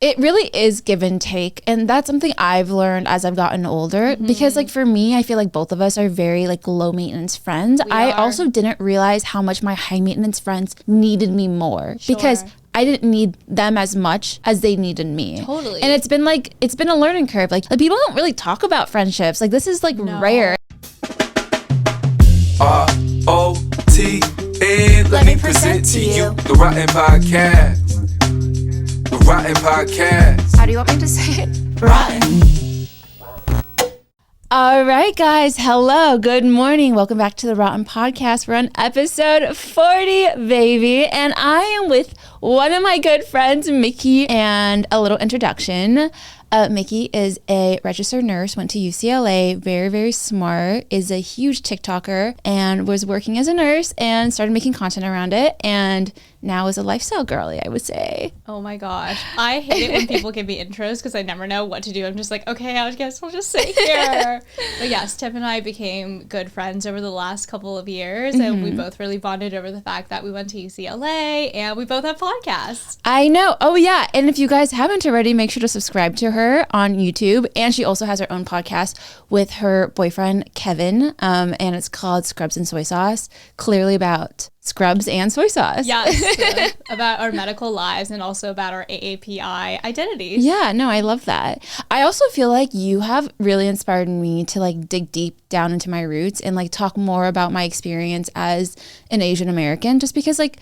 It really is give and take. And that's something I've learned as I've gotten older. Because like for me, I feel like both of us are very like low maintenance friends. I also didn't realize how much my high maintenance friends needed me more. Because I didn't need them as much as they needed me. Totally. And it's been a learning curve. Like people don't really talk about friendships. Like this is like rare. ROTN, let me present to you the ROTN Podcast. The ROTN Podcast. How do you want me to say it? Rotten. All right, guys. Hello. Good morning. Welcome back to the ROTN Podcast. We're on episode 40, baby. And I am with one of my good friends, Miki, and a little introduction. Miki is a registered nurse, went to UCLA, very, very smart, is a huge TikToker, and was working as a nurse and started making content around it, and now is a lifestyle girly, I would say. Oh my gosh. I hate it when people give me intros because I never know what to do. I'm just like, okay, I guess I'll just sit here. But yes, Tiff and I became good friends over the last couple of years, and we both really bonded over the fact that we went to UCLA and we both have podcasts. I know. Oh yeah. And if you guys haven't already, make sure to subscribe to her on YouTube. And she also has her own podcast with her boyfriend, Kevin. And it's called Scrubs and Soy Sauce, clearly about scrubs and soy sauce. Yes, about our medical lives and also about our AAPI identities. Yeah, no, I love that. I also feel like you have really inspired me to like dig deep down into my roots and like talk more about my experience as an Asian American, just because like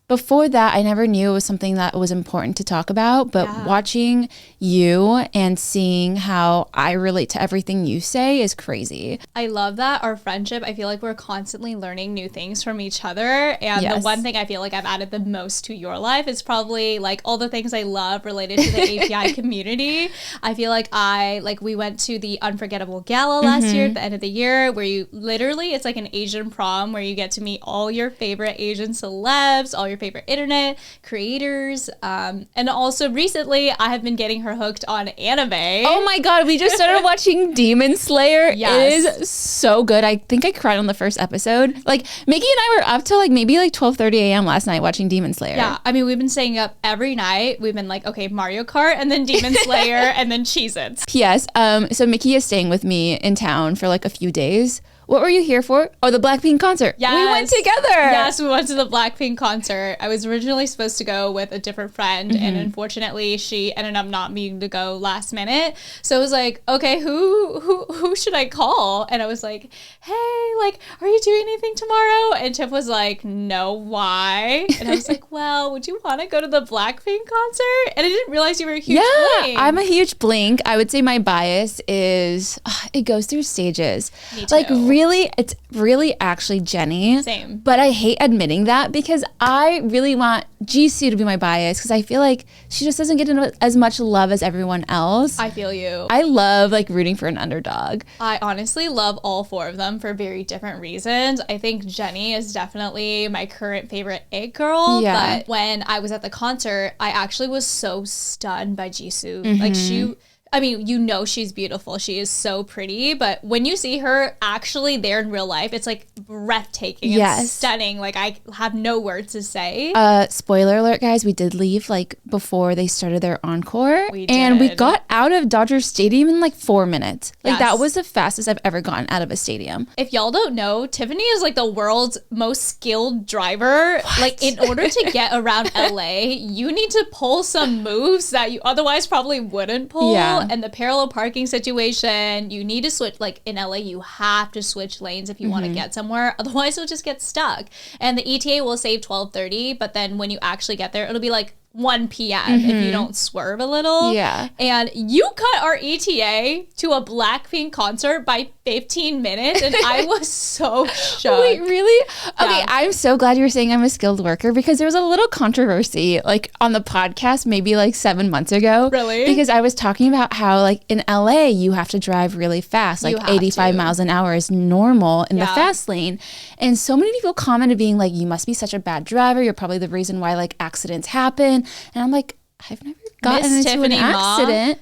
before that, I never knew it was something that was important to talk about, but watching you and seeing how I relate to everything you say is crazy. I love that. Our friendship, I feel like we're constantly learning new things from each other. And the one thing I feel like I've added the most to your life is probably like all the things I love related to the API community. I feel like we went to the Unforgettable Gala last year at the end of the year where you literally, it's like an Asian prom where you get to meet all your favorite Asian celebs, all your favorite internet creators, and also recently I have been getting her hooked on anime. Oh my god, we just started watching Demon Slayer. Yes. It is so good. I think I cried on the first episode. Like Miki and I were up till like maybe like 12:30 a.m. last night watching Demon Slayer. Yeah, I mean we've been staying up every night. We've been like, okay, Mario Kart and then Demon Slayer and then Cheez-Its. P.S. So Miki is staying with me in town for like a few days. What were you here for? Oh, the Blackpink concert. Yes. We went together. Yes, we went to the Blackpink concert. I was originally supposed to go with a different friend, and unfortunately, she ended up not being to go last minute. So I was like, okay, who should I call? And I was like, hey, like, are you doing anything tomorrow? And Tiff was like, no, why? And I was like, well, would you want to go to the Blackpink concert? And I didn't realize you were a huge Blink. I'm a huge Blink. I would say my bias is, it goes through stages. Me too. Like, it's really actually Jennie. Same. But I hate admitting that because I really want Jisoo to be my bias because I feel like she just doesn't get as much love as everyone else. I feel you. I love like rooting for an underdog. I honestly love all four of them for very different reasons. I think Jennie is definitely my current favorite it girl. Yeah. But when I was at the concert, I actually was so stunned by Jisoo. Like I mean, you know she's beautiful. She is so pretty. But when you see her actually there in real life, it's like breathtaking and stunning. Like I have no words to say. Spoiler alert, guys. We did leave like before they started their encore. We did. And we got out of Dodger Stadium in like 4 minutes. Like that was the fastest I've ever gotten out of a stadium. If y'all don't know, Tiffany is like the world's most skilled driver. What? Like in order to get around LA, you need to pull some moves that you otherwise probably wouldn't pull. Yeah. And the parallel parking situation, you need to switch. Like in LA, you have to switch lanes if you want to get somewhere. Otherwise, you'll just get stuck. And the ETA will save 12:30, but then when you actually get there, it'll be like 1 p.m. if you don't swerve a little. Yeah. And you cut our ETA to a Blackpink concert by 15 minutes, and I was so shocked. Wait, really? Yeah. Okay, I'm so glad you were saying I'm a skilled worker because there was a little controversy like on the podcast maybe like 7 months ago. Really? Because I was talking about how like in LA you have to drive really fast, like 85 miles an hour is normal in the fast lane. And so many people commented being like, you must be such a bad driver. You're probably the reason why like accidents happen. And I'm like, I've never gotten into an accident.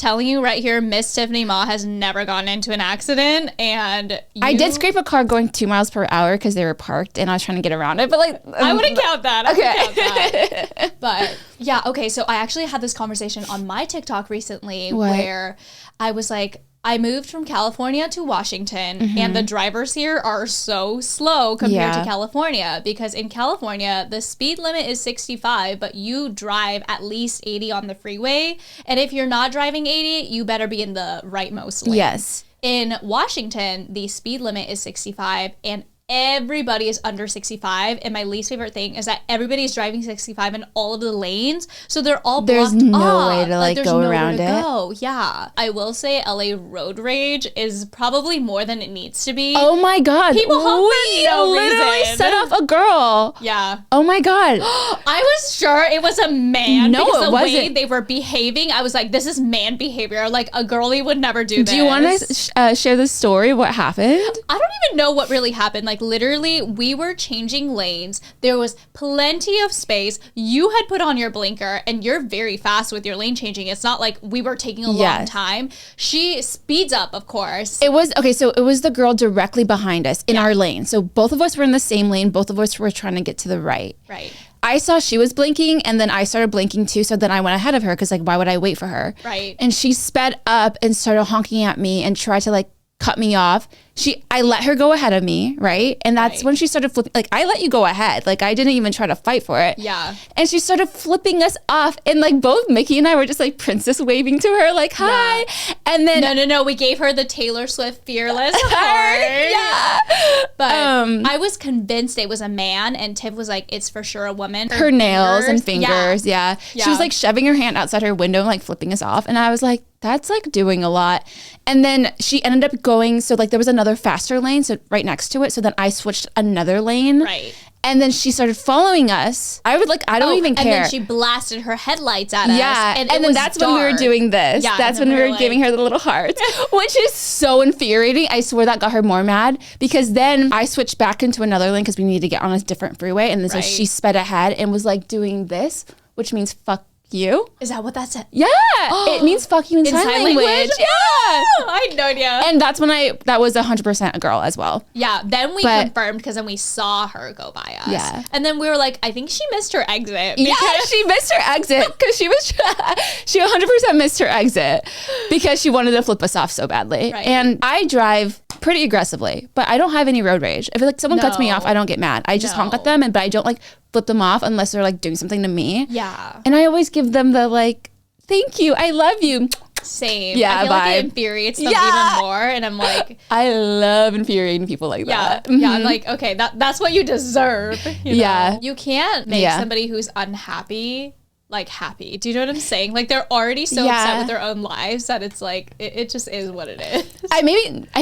telling you right here, Miss Tiffany Ma has never gotten into an accident. And I did scrape a car going 2 miles per hour because they were parked and I was trying to get around it. But like, I wouldn't count that. Okay. But yeah, okay. So I actually had this conversation on my TikTok recently where I was like, I moved from California to Washington, and the drivers here are so slow compared to California, because in California, the speed limit is 65, but you drive at least 80 on the freeway. And if you're not driving 80, you better be in the rightmost lane. Yes. In Washington, the speed limit is 65, and everybody is under 65. And my least favorite thing is that everybody's driving 65 in all of the lanes, so they're all blocked. There's no off. way to like go around it. Yeah, I will say LA road rage is probably more than it needs to be. Oh my god, people honk for no literally reason. set off a girl. Yeah. Oh my god. I was sure it was a man. No, because it the wasn't. way they were behaving, I was like, this is man behavior. Like a girlie would never do this. Do you want to share the story? What happened? I don't even know what really happened. Like literally, we were changing lanes. There was plenty of space. You had put on your blinker and you're very fast with your lane changing. It's not like we were taking a long time. She speeds up, of course. It was, okay, so it was the girl directly behind us in our lane. So both of us were in the same lane. Both of us were trying to get to the right. Right. I saw she was blinking and then I started blinking too. So then I went ahead of her because like, why would I wait for her? Right. And she sped up and started honking at me and tried to like cut me off. I let her go ahead of me, right? And that's when she started flipping. Like, I let you go ahead. Like, I didn't even try to fight for it. Yeah. And she started flipping us off. And like, both Mickey and I were just like princess waving to her, like, hi. Yeah. And then No. We gave her the Taylor Swift fearless heart. Yeah. But I was convinced it was a man, and Tiff was like, it's for sure a woman. Her nails and fingers. Yeah. She was like shoving her hand outside her window and like flipping us off. And I was like, that's like doing a lot. And then she ended up going, so like there was another faster lane, so right next to it. So then I switched another lane. Right. And then she started following us. I don't even care. And then she blasted her headlights at us. Yeah. And then that's when we were doing this. Yeah, that's when we were giving her the little hearts, which is so infuriating. I swear that got her more mad, because then I switched back into another lane because we needed to get on a different freeway. And then so she sped ahead and was like doing this, which means fuck you. Is that what that said? Yeah. It means fuck you in sign language. Yeah. I had no idea. And that's when that was 100% a girl as well. Yeah. Then we confirmed, because then we saw her go by us. Yeah. And then we were like, I think she missed her exit. Yeah, she missed her exit because she 100% missed her exit because she wanted to flip us off so badly. Right. And I drive pretty aggressively, but I don't have any road rage. If like someone cuts me off, I don't get mad. I just honk at them, but I don't like flip them off unless they're like doing something to me. Yeah. And I always give them the like, thank you, I love you. Same. Yeah, I feel like it infuriates them even more. And I'm like, I love infuriating people like that. Yeah. I'm like, okay, that's what you deserve. You know? Yeah. You can't make somebody who's unhappy like happy. Do you know what I'm saying? Like they're already so upset with their own lives that it's like it just is what it is. I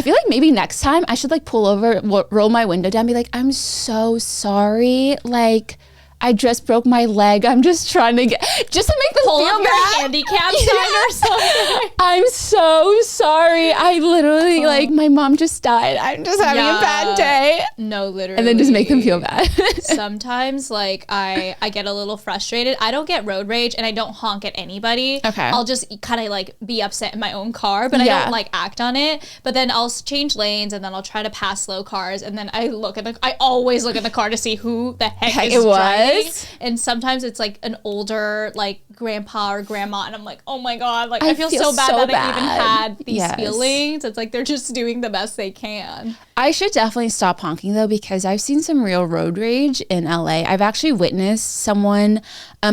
feel like maybe next time I should like pull over, roll my window down, be like, I'm so sorry. Like, I just broke my leg. I'm just trying to just to make them pull feel up bad. Your handicap sign or something. I'm so sorry. I literally like my mom just died. I'm just having a bad day. No, literally. And then just make them feel bad. Sometimes like I get a little frustrated. I don't get road rage and I don't honk at anybody. Okay. I'll just kind of like be upset in my own car, but I don't like act on it. But then I'll change lanes and then I'll try to pass slow cars, and then I always look at the car to see who the heck is driving. And sometimes it's like an older like grandpa or grandma, and I'm like, oh my god, like I feel so bad that I even had these feelings. It's like they're just doing the best they can. I should definitely stop honking though, because I've seen some real road rage in LA. I've actually witnessed someone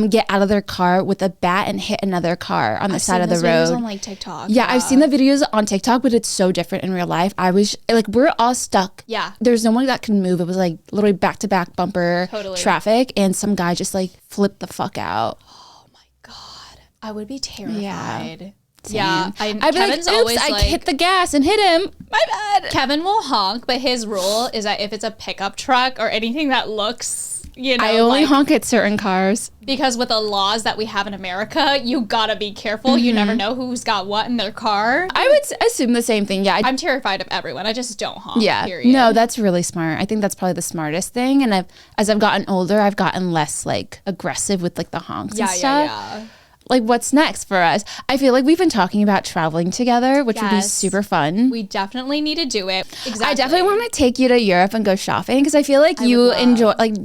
get out of their car with a bat and hit another car on the side of the road. On like TikTok. Yeah, I've seen the videos on TikTok, but it's so different in real life. I was like, we're all stuck. Yeah. There's no one that can move. It was like literally back-to-back bumper traffic, and some guy just like flipped the fuck out. Oh my god. I would be terrified. Yeah. Yeah, I'd be Kevin's like, oops, always I like, hit the gas and hit him. My bad. Kevin will honk, but his rule is that if it's a pickup truck or anything that looks, I only honk at certain cars. Because with the laws that we have in America, you gotta be careful. Mm-hmm. You never know who's got what in their car. I would assume the same thing. Yeah, I'm terrified of everyone. I just don't honk. Yeah, period. No, that's really smart. I think that's probably the smartest thing. And as I've gotten older, I've gotten less like aggressive with like the honks and stuff. Yeah. like what's next for us? I feel like we've been talking about traveling together, which would be super fun. We definitely need to do it. Exactly. I definitely want to take you to Europe and go shopping because I feel like you enjoy like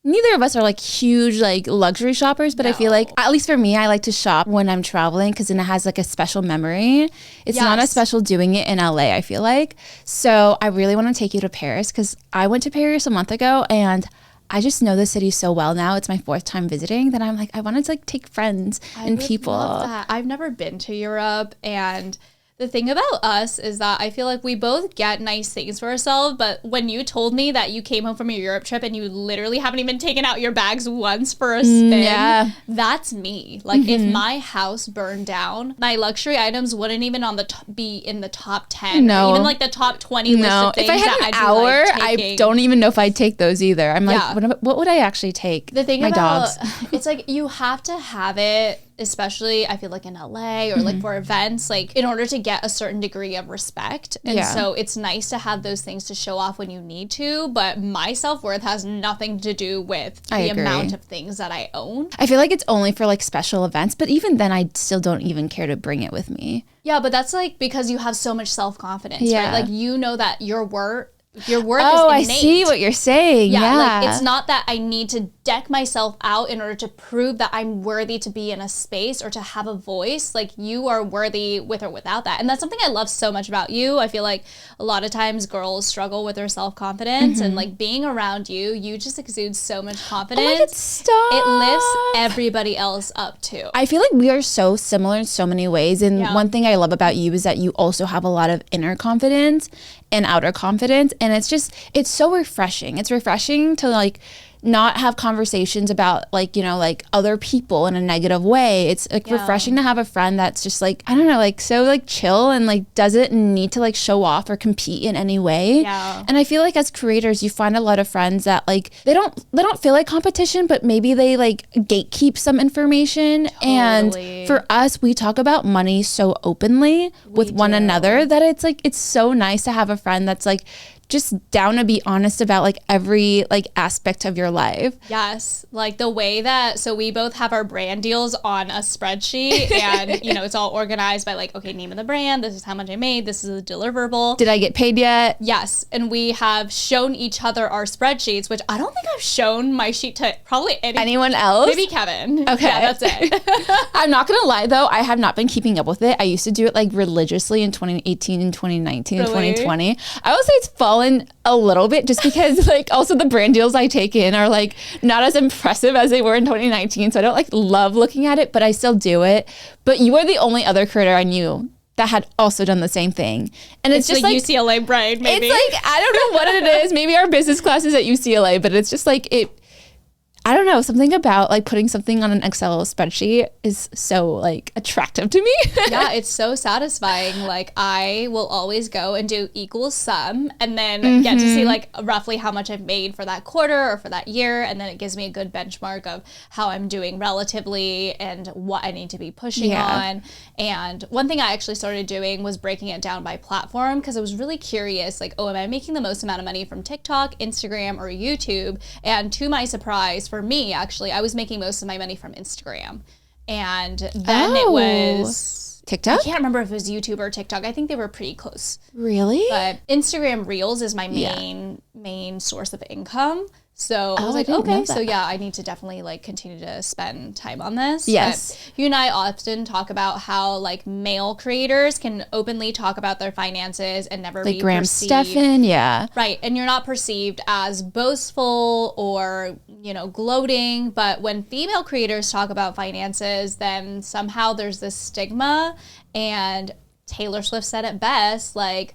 neither of us are like huge like luxury shoppers, but I feel like, at least for me, I like to shop when I'm traveling because then it has like a special memory. It's not as special doing it in LA, I feel like. So I really want to take you to Paris because I went to Paris a month ago and I just know the city so well now. It's my 4th time visiting that I'm like, I wanted to like take friends and people. Love that. I've never been to Europe, and the thing about us is that I feel like we both get nice things for ourselves, but when you told me that you came home from your Europe trip and you literally haven't even taken out your bags once for a spin, that's me. Like if my house burned down, my luxury items wouldn't even be in the top 10. Or even like the top 20 list of things. If I had an hour, I don't even know if I'd take those either. I'm like, what would I actually take? The thing dogs. It's like you have to have it, especially I feel like in LA or like for events, like in order to get a certain degree of respect. And so it's nice to have those things to show off when you need to, but my self-worth has nothing to do with the amount of things that I own. I feel like it's only for like special events, but even then I still don't even care to bring it with me. Yeah, but that's like because you have so much self-confidence, right? Like you know that your worth is innate. I see what you're saying. Like it's not that I need to deck myself out in order to prove that I'm worthy to be in a space or to have a voice. Like you are worthy with or without that. And that's something I love so much about you. I feel like a lot of times girls struggle with their self-confidence and like being around you, you just exude so much confidence. Oh my God, stop. It lifts everybody else up too. I feel like we are so similar in so many ways. And one thing I love about you is that you also have a lot of inner confidence and outer confidence. And it's so refreshing. It's refreshing to like not have conversations about like, you know, like other people in a negative way. It's like refreshing to have a friend that's just like, I don't know, like so like chill and like doesn't need to like show off or compete in any way. And I feel like as creators, you find a lot of friends that like, they don't feel like competition, but maybe they like gatekeep some information. And for us, we talk about money so openly with one another that it's like, it's so nice to have a friend that's like, just down to be honest about like every like aspect of your life. Yes. Like the way that, so we both have our brand deals on a spreadsheet and you know, it's all organized by like, okay, name of the brand, this is how much I made, this is a deliverable. Did I get paid yet? Yes. And we have shown each other our spreadsheets, which I don't think I've shown my sheet to probably anyone else. Maybe Kevin. Okay. Yeah, that's it. I'm not going to lie though. I have not been keeping up with it. I used to do it like religiously in 2018 and 2019 and 2020. I would say it's fallen a little bit just because like also the brand deals I take in are like not as impressive as they were in 2019. So I don't like love looking at it, but I still do it. But you are the only other creator I knew that had also done the same thing. And it's just the like UCLA bride, maybe. It's like, I don't know what it is. Maybe our business class is at UCLA, but it's just like I don't know, something about like putting something on an Excel spreadsheet is so like attractive to me. Yeah, it's so satisfying. Like I will always go and do equal sum and then get to see like roughly how much I've made for that quarter or for that year. And then it gives me a good benchmark of how I'm doing relatively and what I need to be pushing on. And one thing I actually started doing was breaking it down by platform because I was really curious, like, oh, am I making the most amount of money from TikTok, Instagram, or YouTube? And to my surprise, for me, actually, I was making most of my money from Instagram. And then it was TikTok? I can't remember if it was YouTube or TikTok. I think they were pretty close. Really? But Instagram Reels is my main source of income. So I was like, okay, so yeah, I need to definitely like continue to spend time on this. Yes. But you and I often talk about how like male creators can openly talk about their finances and never be Graham perceived. Stephan, yeah. Right. And you're not perceived as boastful or, you know, gloating. But when female creators talk about finances, then somehow there's this stigma. And Taylor Swift said it best, like,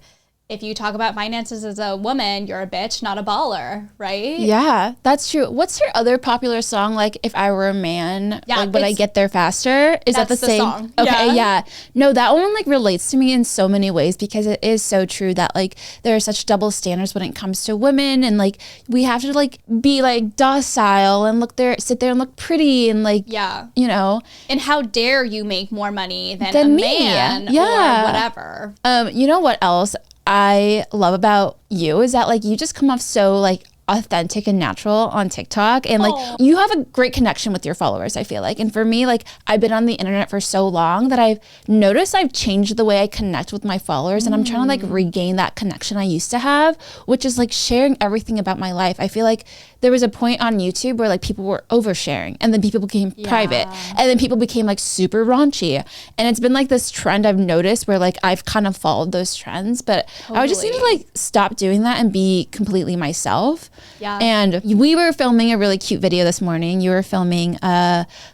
if you talk about finances as a woman, you're a bitch, not a baller, right? Yeah, that's true. What's her other popular song? Like, if I were a man, like, would I get there faster? Is that the same song? Okay, yeah. No, that one like relates to me in so many ways because it is so true that like there are such double standards when it comes to women, and like we have to like be like docile and sit there and look pretty and like you know. And how dare you make more money than a man or whatever? You know what else I love about you is that like you just come off so like authentic and natural on TikTok. And like you have a great connection with your followers, I feel like. And for me, like I've been on the internet for so long that I've noticed I've changed the way I connect with my followers. And I'm trying to like regain that connection I used to have, which is like sharing everything about my life. I feel like there was a point on YouTube where like people were oversharing, and then people became private, and then people became like super raunchy. And it's been like this trend I've noticed where like I've kind of followed those trends, but I just need to like stop doing that and be completely myself. And we were filming a really cute video this morning. You were filming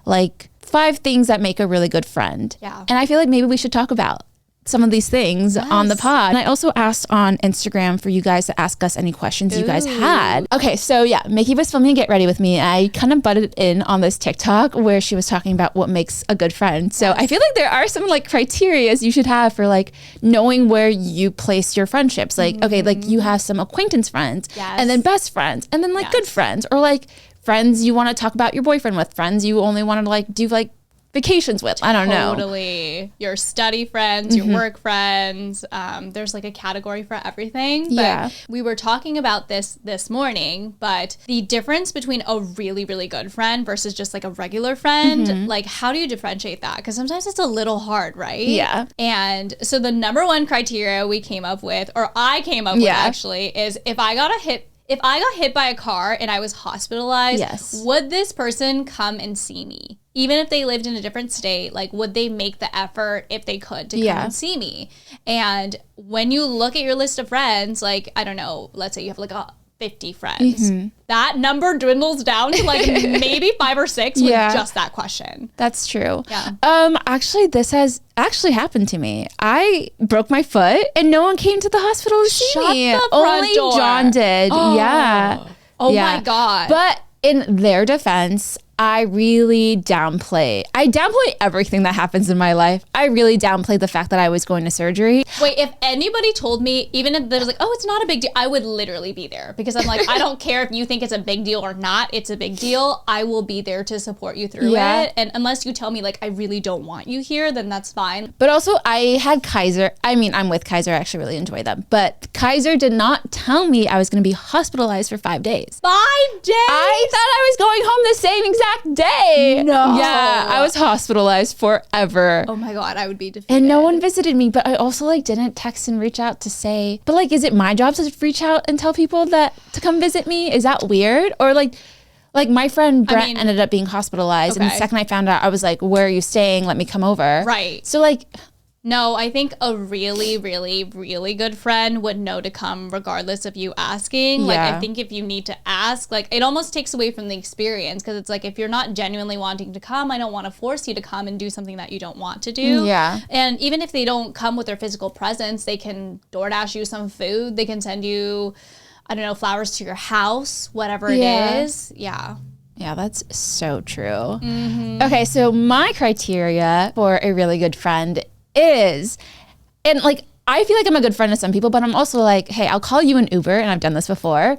like 5 things that make a really good friend. And I feel like maybe we should talk about some of these things on the pod. And I also asked on Instagram for you guys to ask us any questions you guys had. Okay, so yeah, Miki was filming Get Ready With Me. I kind of butted in on this TikTok where she was talking about what makes a good friend. So I feel like there are some like criterias you should have for like knowing where you place your friendships. Like, okay, like you have some acquaintance friends and then best friends and then like good friends, or like friends you want to talk about your boyfriend with, friends you only want to like do like vacations with. I don't know. Totally. Your study friends, your work friends. There's like a category for everything. But we were talking about this morning, but the difference between a really, really good friend versus just like a regular friend, like how do you differentiate that? Because sometimes it's a little hard, right? Yeah. And so the number one criteria we came up with, or I came up with actually, is if I got hit by a car and I was hospitalized, would this person come and see me? Even if they lived in a different state, like would they make the effort if they could to come and see me? And when you look at your list of friends, like, I don't know, let's say you have like 50 friends. That number dwindles down to like maybe 5 or 6 with just that question. That's true. Actually, this has actually happened to me. I broke my foot and no one came to the hospital to see me. Shut the front Only door. John did. Oh my God. But in their defense, I really downplay everything that happens in my life. I really downplay the fact that I was going to surgery. Wait, if anybody told me, even if there was like, oh, it's not a big deal, I would literally be there, because I'm like, I don't care if you think it's a big deal or not, it's a big deal. I will be there to support you through it. And unless you tell me like, I really don't want you here, then that's fine. But also I had Kaiser. I mean, I'm with Kaiser. I actually really enjoy them. But Kaiser did not tell me I was going to be hospitalized for 5 days. 5 days? I thought I was going home the same exact day. No. Yeah, I was hospitalized forever. Oh my God, I would be defeated. And no one visited me, but I also like didn't text and reach out to say, but like, is it my job to reach out and tell people that to come visit me? Is that weird? Or like my friend Brent ended up being hospitalized, and the second I found out, I was like, where are you staying? Let me come over. Right. So like, no, I think a really, really, really good friend would know to come regardless of you asking. Like, I think if you need to ask, like, it almost takes away from the experience, because it's like, if you're not genuinely wanting to come, I don't want to force you to come and do something that you don't want to do. Yeah. And even if they don't come with their physical presence, they can DoorDash you some food. They can send you, I don't know, flowers to your house, whatever it is. Yeah. Yeah, that's so true. Okay, so my criteria for a really good friend is, and like, I feel like I'm a good friend to some people, but I'm also like, hey, I'll call you an Uber, and I've done this before.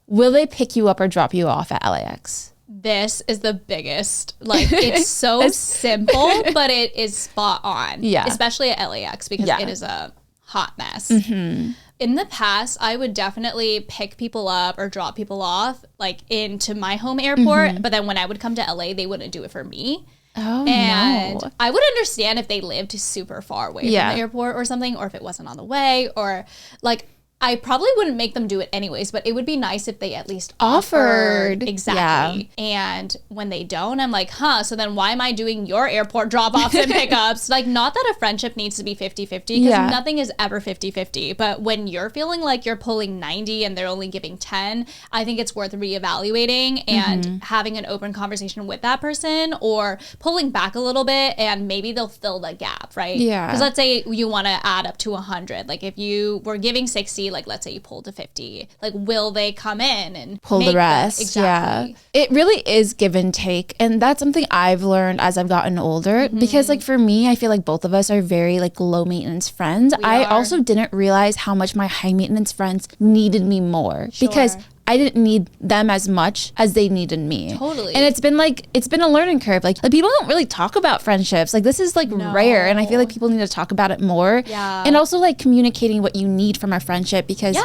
Will they pick you up or drop you off at LAX? This is the biggest, like, it's so simple, but it is spot on. Yeah. Especially at LAX, because it is a hot mess. In the past, I would definitely pick people up or drop people off, like, into my home airport, but then when I would come to LA, they wouldn't do it for me. And I would understand if they lived super far away from the airport or something, or if it wasn't on the way, or like, I probably wouldn't make them do it anyways, but it would be nice if they at least offered. Exactly. Yeah. And when they don't, I'm like, so then why am I doing your airport drop-offs and pickups? Like, not that a friendship needs to be 50-50, because nothing is ever 50-50. But when you're feeling like you're pulling 90 and they're only giving 10, I think it's worth reevaluating and having an open conversation with that person, or pulling back a little bit, and maybe they'll fill the gap, right? Yeah. Because let's say you want to add up to 100. Like, if you were giving 60, like, let's say you pulled to 50, like, will they come in and pull the rest? Exactly. Yeah. It really is give and take. And that's something I've learned as I've gotten older, because like, for me, I feel like both of us are very like low maintenance friends. I also didn't realize how much my high maintenance friends needed me more, because I didn't need them as much as they needed me. Totally. And it's been a learning curve. Like people don't really talk about friendships. Like, this is like rare. And I feel like people need to talk about it more. Yeah. And also like communicating what you need from a friendship, because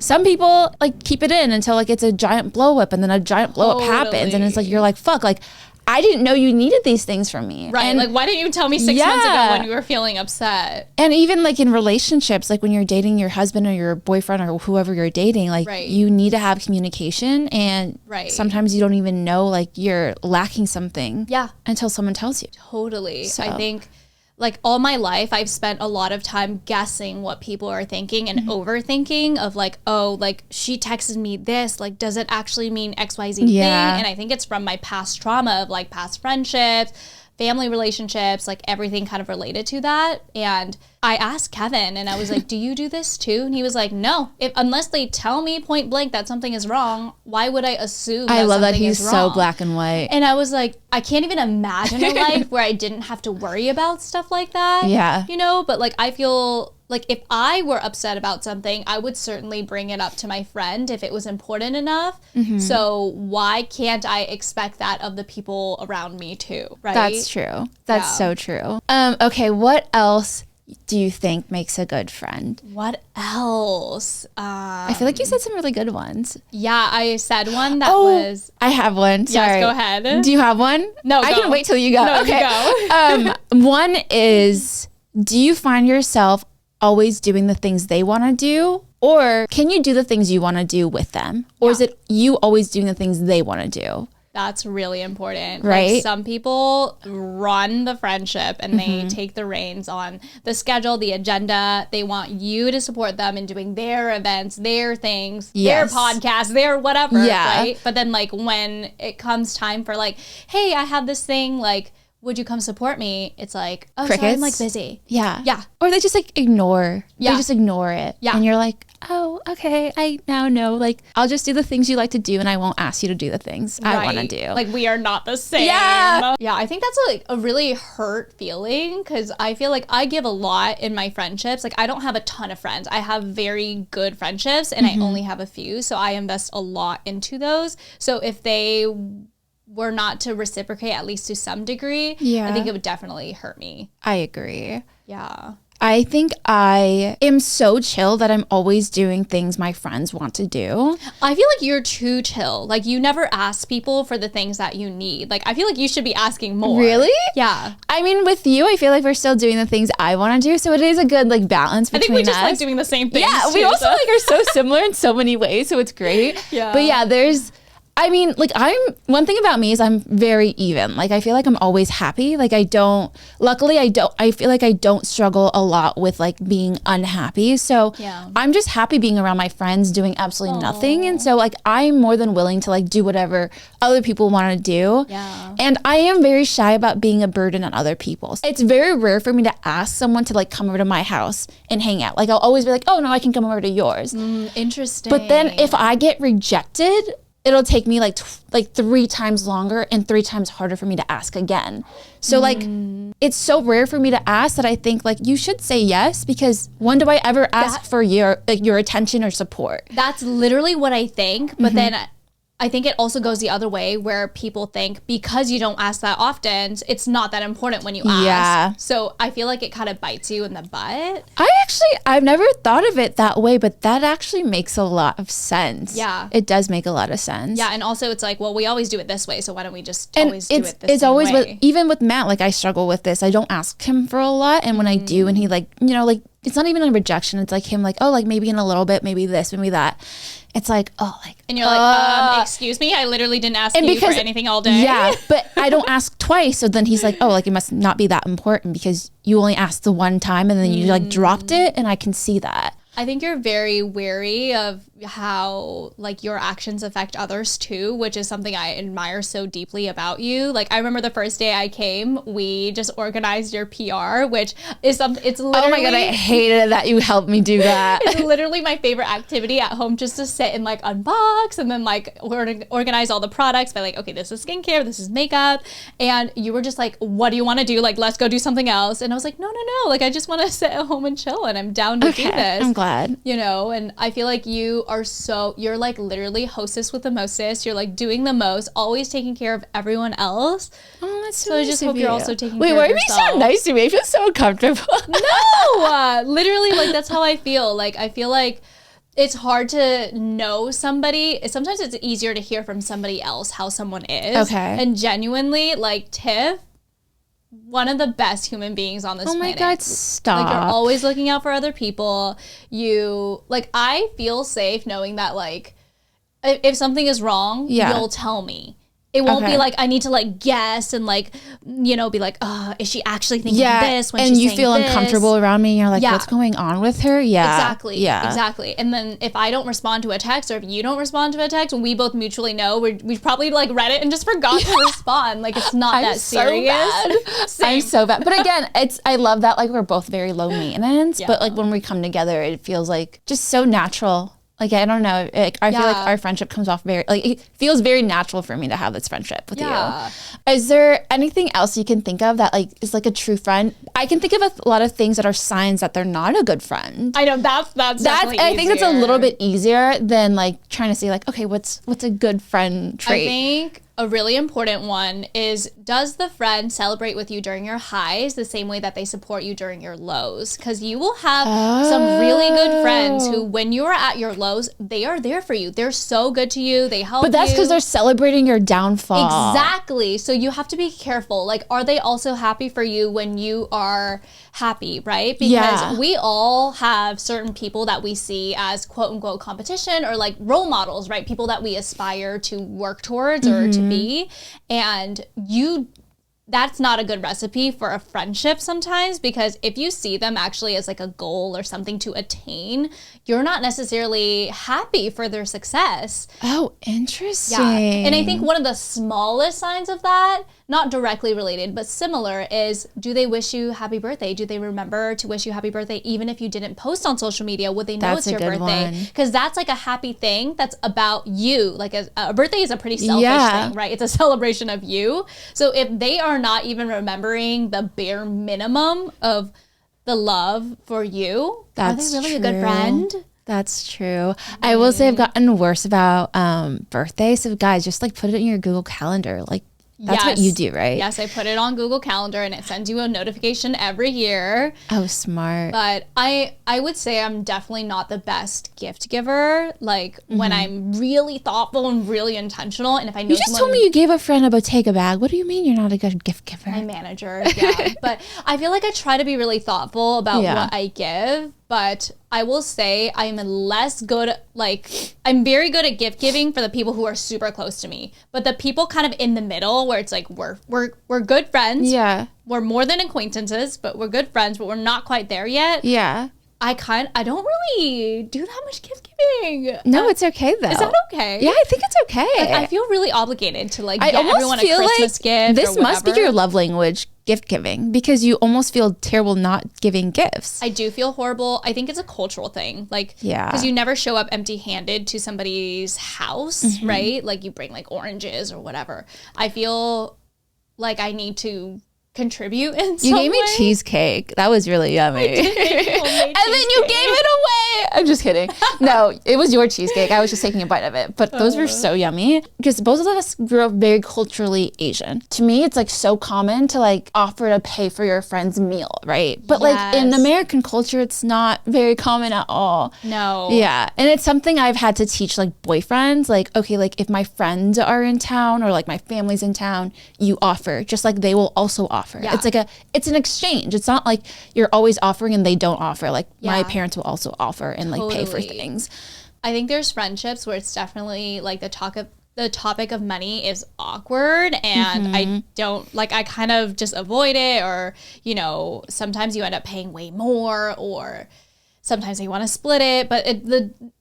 some people like keep it in until like it's a giant blow up, and then a giant blow up happens, and it's like you're like, fuck, like I didn't know you needed these things from me. Right. And like, why didn't you tell me 6 months ago when you were feeling upset? And even like in relationships, like when you're dating your husband or your boyfriend or whoever you're dating, like you need to have communication, and sometimes you don't even know like you're lacking something until someone tells you. Totally. So. I think like all my life, I've spent a lot of time guessing what people are thinking and overthinking of like, oh, like she texted me this, like, does it actually mean XYZ thing? And I think it's from my past trauma of like past friendships, family relationships, like everything kind of related to that. And I asked Kevin and I was like, do you do this too? And he was like, no, unless they tell me point blank that something is wrong, why would I assume I love that he's so black and white. And I was like, I can't even imagine a life where I didn't have to worry about stuff like that. Yeah. You know, but like I feel like if I were upset about something, I would certainly bring it up to my friend if it was important enough. So why can't I expect that of the people around me too, right? That's true. That's so true. Okay, what else do you think makes a good friend? What else? I feel like you said some really good ones. Yeah, I said one that was... I have one. Sorry. Yes, go ahead. Do you have one? No, I can wait till you go. No, okay. You go. One is, do you find yourself always doing the things they want to do? Or can you do the things you want to do with them? Or is it you always doing the things they want to do? That's really important. Right? Like some people run the friendship and they take the reins on the schedule, the agenda. They want you to support them in doing their events, their things, their podcasts, their whatever, right? But then like when it comes time for like, hey, I have this thing, like, would you come support me? It's like, oh, sorry, I'm like busy. Yeah. Yeah. Or they just like ignore. Yeah. They just ignore it. Yeah. And you're like, oh, okay, I now know. Like, I'll just do the things you like to do and I won't ask you to do the things I want to do. Like, we are not the same. Yeah. Yeah, I think that's like a really hurt feeling because I feel like I give a lot in my friendships. Like, I don't have a ton of friends. I have very good friendships and I only have a few. So I invest a lot into those. So if they were not to reciprocate, at least to some degree, I think it would definitely hurt me. I agree. Yeah. I think I am so chill that I'm always doing things my friends want to do. I feel like you're too chill. Like, you never ask people for the things that you need. Like, I feel like you should be asking more. Really? Yeah. I mean, with you, I feel like we're still doing the things I want to do. So it is a good like balance between us. I think we just like doing the same things. Yeah, we also like are so similar in so many ways. So it's great. Yeah. But yeah, I mean, like one thing about me is I'm very even. Like I feel like I'm always happy. Like I feel like I don't struggle a lot with like being unhappy. So I'm just happy being around my friends doing absolutely nothing. And so like I'm more than willing to like do whatever other people want to do. Yeah. And I am very shy about being a burden on other people. It's very rare for me to ask someone to like come over to my house and hang out. Like I'll always be like, oh no, I can come over to yours. Interesting. But then if I get rejected, it'll take me like 3 times longer and 3 times harder for me to ask again. So like, it's so rare for me to ask that I think like you should say yes, because when do I ever ask for your attention or support? That's literally what I think. But then I think it also goes the other way where people think because you don't ask that often, it's not that important when you ask. Yeah. So I feel like it kind of bites you in the butt. I've never thought of it that way, but that actually makes a lot of sense. Yeah. It does make a lot of sense. Yeah. And also it's like, well, we always do it this way. So why don't we just always do it this It's always way? Even with Matt, like I struggle with this. I don't ask him for a lot. And when I do, and he like, you know, like, it's not even a rejection. It's like him like, oh, like maybe in a little bit, maybe this, maybe that. It's like, oh, like. And you're like, excuse me, I literally didn't ask you for anything all day. Yeah, but I don't ask twice. So then he's like, oh, like it must not be that important because you only asked the one time and then you like dropped it. And I can see that. I think you're very wary of how like your actions affect others too, which is something I admire so deeply about you. Like I remember the first day I came, we just organized your PR, which is it's literally, oh my God, I hated that you helped me do that. It's literally my favorite activity at home, just to sit and like unbox and then like organize all the products by like, okay, this is skincare, this is makeup. And you were just like, what do you want to do? Like, let's go do something else. And I was like, no, like I just want to sit at home and chill and I'm down to do this. I'm glad. You know, and I feel like you're like literally hostess with the mostest. You're like doing the most, always taking care of everyone else. Oh, that's so nice. I just hope you're also taking care of yourself. Wait, why are you so nice to me? I feel so uncomfortable. No, literally, like that's how I feel. Like I feel like it's hard to know somebody. Sometimes it's easier to hear from somebody else how someone is. Okay. And genuinely, like, Tiff, one of the best human beings on this planet. Oh my God, stop. Like, you're always looking out for other people. You, like, I feel safe knowing that, like, if something is wrong, you'll tell me. It won't be like I need to like guess and like, you know, be like, is she actually thinking this when she's saying this? And you feel uncomfortable around me and you're like, what's going on with her? Yeah. Exactly. Yeah. Exactly. And then if I don't respond to a text or if you don't respond to a text, we both mutually know we probably like read it and just forgot to respond. Like it's not that serious. I'm so bad. But again, I love that like we're both very low maintenance, but like when we come together, it feels like just so natural. Like, I don't know. Like, I feel like our friendship comes off very, like, it feels very natural for me to have this friendship with you. Is there anything else you can think of that, like, is like a true friend? I can think of a lot of things that are signs that they're not a good friend. I know, that's definitely easier. I think that's a little bit easier than, like, trying to say, like, okay, what's a good friend trait? I think a really important one is, does the friend celebrate with you during your highs the same way that they support you during your lows? Because you will have some really good friends who, when you are at your lows, they are there for you. They're so good to you. They help you. But that's because they're celebrating your downfall. Exactly. So you have to be careful. Like, are they also happy for you when you are happy, right? Because we all have certain people that we see as quote unquote competition or like role models, right? People that we aspire to work towards or to be. And that's not a good recipe for a friendship sometimes, because if you see them actually as like a goal or something to attain, you're not necessarily happy for their success. Oh, interesting. Yeah. And I think one of the smallest signs of that, not directly related, but similar, is do they wish you happy birthday? Do they remember to wish you happy birthday even if you didn't post on social media? Would they know it's your birthday? Because that's like a happy thing that's about you. Like a birthday is a pretty selfish thing, right? It's a celebration of you. So if they are not even remembering the bare minimum of the love for you, are they really a good friend? That's true. I will say I've gotten worse about birthdays. So guys, just like put it in your Google Calendar. Like that's what you do, right? Yes, I put it on Google Calendar and it sends you a notification every year. Oh, smart. But I would say I'm definitely not the best gift giver. Like when I'm really thoughtful and really intentional, and if I know you just told me you gave a friend a Bottega bag. What do you mean you're not a good gift giver? My manager, But I feel like I try to be really thoughtful about what I give. But I will say I'm less good, I'm very good at gift giving for the people who are super close to me. But the people kind of in the middle where it's like, we're good friends. Yeah. We're more than acquaintances, but we're good friends, but we're not quite there yet. Yeah. I don't really do that much gift giving. No, it's okay though. Is that okay? Yeah, I think it's okay. Like, I feel really obligated to get everyone a Christmas gift. This must be your love language, gift giving, because you almost feel terrible not giving gifts. I do feel horrible. I think it's a cultural thing. Because you never show up empty handed to somebody's house, right? Like you bring like oranges or whatever. I feel like I need to contribute in some way. You gave me cheesecake. That was really yummy. And then you gave it away. I'm just kidding. No, it was your cheesecake. I was just taking a bite of it. But those were so yummy because both of us grew up very culturally Asian. To me, it's like so common to like offer to pay for your friend's meal, right? But like in American culture, it's not very common at all. No. Yeah. And it's something I've had to teach like boyfriends. Like, okay, like if my friends are in town or like my family's in town, you offer just like they will also offer. Yeah. It's an exchange. It's not like you're always offering and they don't offer. Like my parents will also offer and like pay for things. I think there's friendships where it's definitely like the topic of money is awkward and I don't like, I kind of just avoid it, or, you know, sometimes you end up paying way more, or sometimes they want to split it, but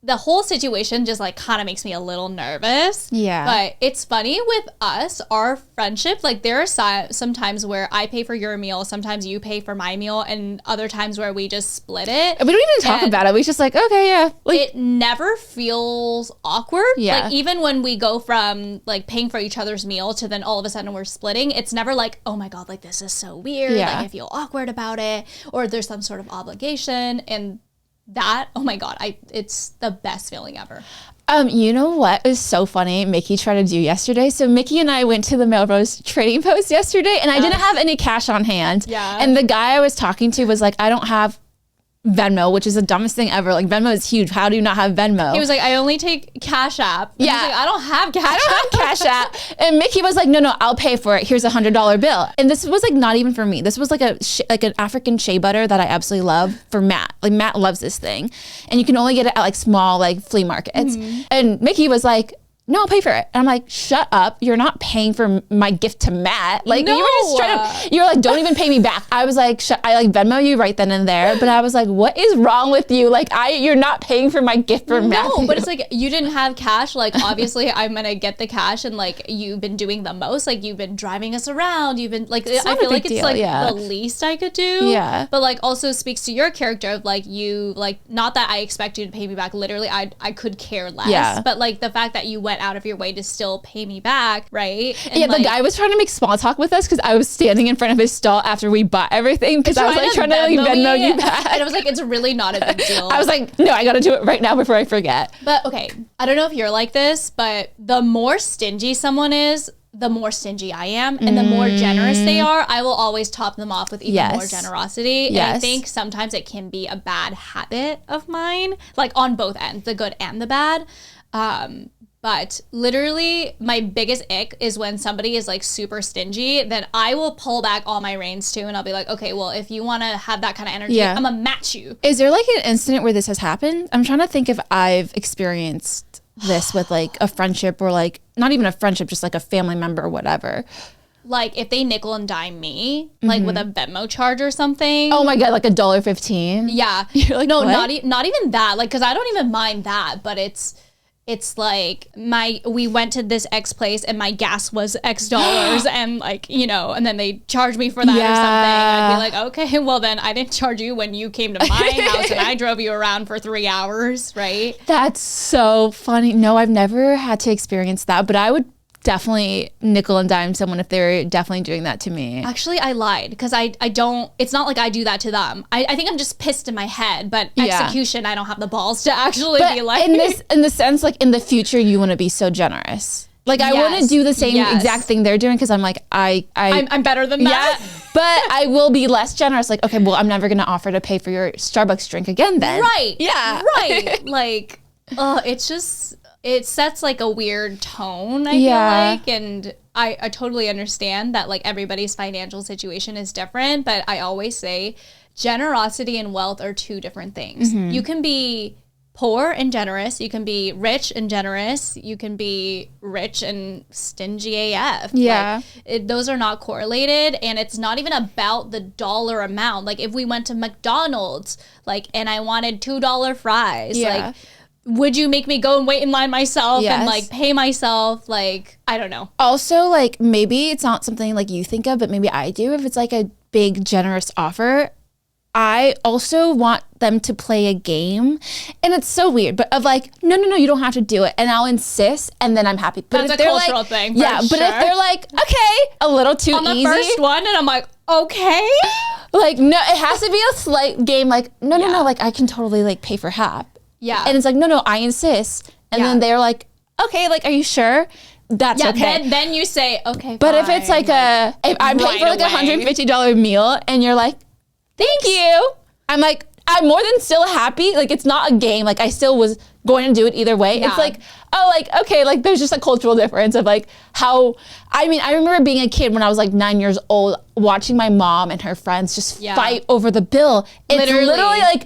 the whole situation just like kind of makes me a little nervous. Yeah. But it's funny with us, our friendship, like there are some times where I pay for your meal, sometimes you pay for my meal, and other times where we just split it. We don't even talk about it. We just like, okay, yeah. Like, it never feels awkward. Yeah. Like even when we go from like paying for each other's meal to then all of a sudden we're splitting, it's never like, oh my God, like this is so weird. Yeah. Like I feel awkward about it, or there's some sort of obligation. And that, oh my God, it's the best feeling ever. You know what is so funny? Mickey tried to do yesterday. So Mickey and I went to the Melrose Trading Post yesterday, and I didn't have any cash on hand. Yeah. And the guy I was talking to was like, I don't have Venmo, which is the dumbest thing ever. Like Venmo is huge. How do you not have Venmo? He was like, I only take Cash App. And Yeah. I was like, I don't have Cash App. I don't have Cash App. And Miki was like, no, I'll pay for it. Here's $100 bill. And this was like not even for me. This was like an African shea butter that I absolutely love for Matt. Like Matt loves this thing. And you can only get it at like small like flea markets. And Miki was like, no, I'll pay for it. And I'm like, shut up. You're not paying for my gift to Matt. Like you were just straight up, you were like, don't even pay me back. I was like, I like Venmo you right then and there. But I was like, what is wrong with you? Like you're not paying for my gift for Matt. No, but it's like, you didn't have cash. Like obviously I'm going to get the cash, and like you've been doing the most. Like you've been driving us around. You've been like, I feel like it's like the least I could do. Yeah. But like also speaks to your character of like you, like not that I expect you to pay me back. Literally I could care less. Yeah. But like the fact that you went out of your way to still pay me back, right? And yeah, like, the guy was trying to make small talk with us because I was standing in front of his stall after we bought everything because I was like trying to like Venmo you back. And I was like, it's really not a big deal. I was like, no, I got to do it right now before I forget. But okay, I don't know if you're like this, but the more stingy someone is, the more stingy I am, and the more generous they are, I will always top them off with even more generosity. And I think sometimes it can be a bad habit of mine, like on both ends, the good and the bad. But literally my biggest ick is when somebody is like super stingy, then I will pull back all my reins too. And I'll be like, okay, well, if you want to have that kind of energy, I'm gonna match you. Is there like an incident where this has happened? I'm trying to think if I've experienced this with like a friendship, or like not even a friendship, just like a family member or whatever. Like if they nickel and dime me, like with a Venmo charge or something. Oh my God, like $1.15. Yeah. You're like, no, what? not even that. Like, cause I don't even mind that, but it's like we went to this X place and my gas was X dollars and like, you know, and then they charged me for that or something. I'd be like, okay, well then I didn't charge you when you came to my house and I drove you around for 3 hours, right? That's so funny. No, I've never had to experience that, but I would definitely nickel and dime someone if they're definitely doing that to me. Actually, I lied because I don't, it's not like I do that to them. I think I'm just pissed in my head, but execution, I don't have the balls to actually be like. In the sense, like in the future, you want to be so generous. Like I want to do the same exact thing they're doing because I'm like, I'm better than that. Yeah, but I will be less generous. Like, okay, well, I'm never going to offer to pay for your Starbucks drink again then. Right. Yeah. Right. Like, it's just, it sets like a weird tone, I feel like, and I totally understand that like everybody's financial situation is different, but I always say generosity and wealth are two different things. You can be poor and generous, you can be rich and generous, you can be rich and stingy AF. Yeah. Like, those are not correlated, and it's not even about the dollar amount. Like if we went to McDonald's, like, and I wanted $2 fries, like, would you make me go and wait in line myself and like pay myself? Like, I don't know. Also, like maybe it's not something like you think of, but maybe I do. If it's like a big generous offer, I also want them to play a game. And it's so weird, but of like, no, you don't have to do it. And I'll insist, and then I'm happy. But that's if a they're cultural like, thing. Yeah, but if they're like, okay, a little too on the easy. first one, and I'm like, okay. Like, no, it has to be a slight game. Like, no, like I can totally like pay for half. Yeah. And it's like, no, I insist. And then they're like, okay, like, are you sure? That's okay. Then you say, okay, but fine. if it's like if I'm paying for like $150 meal and you're like, thank you. I'm like, I'm more than still happy. Like, it's not a game. Like, I still was going to do it either way. It's like, oh, like, okay, like there's just a cultural difference of like how, I mean, I remember being a kid when I was like 9 years old, watching my mom and her friends just fight over the bill. It's literally like,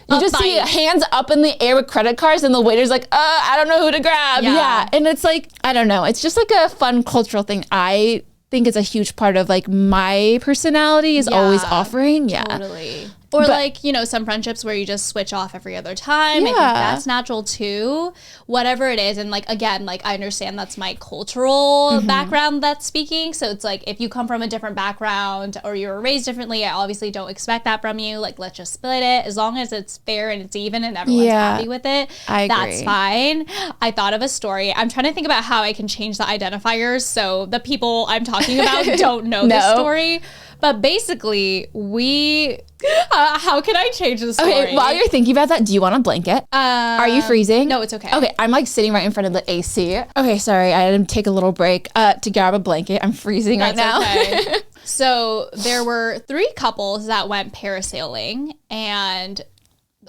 you just see hands up in the air with credit cards and the waiter's like, I don't know who to grab. Yeah. And it's like, I don't know. It's just like a fun cultural thing. I think it's a huge part of like my personality is always offering. Yeah. Totally. Or like, you know, some friendships where you just switch off every other time. I think that's natural too. Whatever it is. And like, again, like I understand that's my cultural background that's speaking. So it's like, if you come from a different background or you were raised differently, I obviously don't expect that from you. Like, let's just split it. As long as it's fair and it's even and everyone's happy with it, that's fine. I thought of a story. I'm trying to think about how I can change the identifiers so the people I'm talking about don't know this story. But basically, how can I change the story? Okay, while you're thinking about that, do you want a blanket? Are you freezing? No, it's okay. Okay, I'm like sitting right in front of the AC. Okay, sorry, I had to take a little break to grab a blanket. I'm freezing right now. Okay. So there were 3 couples that went parasailing, and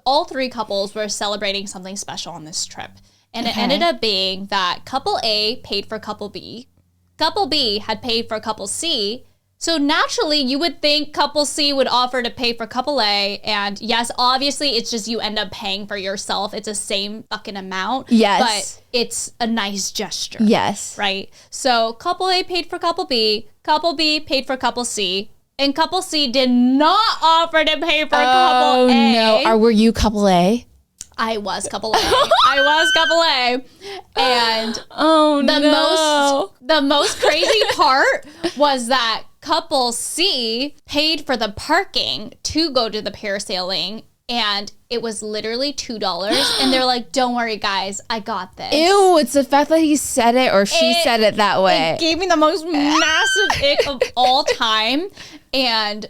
all 3 couples were celebrating something special on this trip. And it ended up being that couple A paid for couple B. Couple B had paid for couple C. So naturally, you would think couple C would offer to pay for couple A. And yes, obviously, it's just you end up paying for yourself. It's the same fucking amount. Yes. But it's a nice gesture. Yes. Right? So couple A paid for couple B. Couple B paid for couple C. And couple C did not offer to pay for couple A. Oh, no. Were you couple A? I was couple A. And the most crazy part was that couple C paid for the parking to go to the parasailing, and it was literally $2. And they're like, don't worry, guys, I got this. Ew, it's the fact that he said it or she said it that way. It gave me the most massive ick of all time. And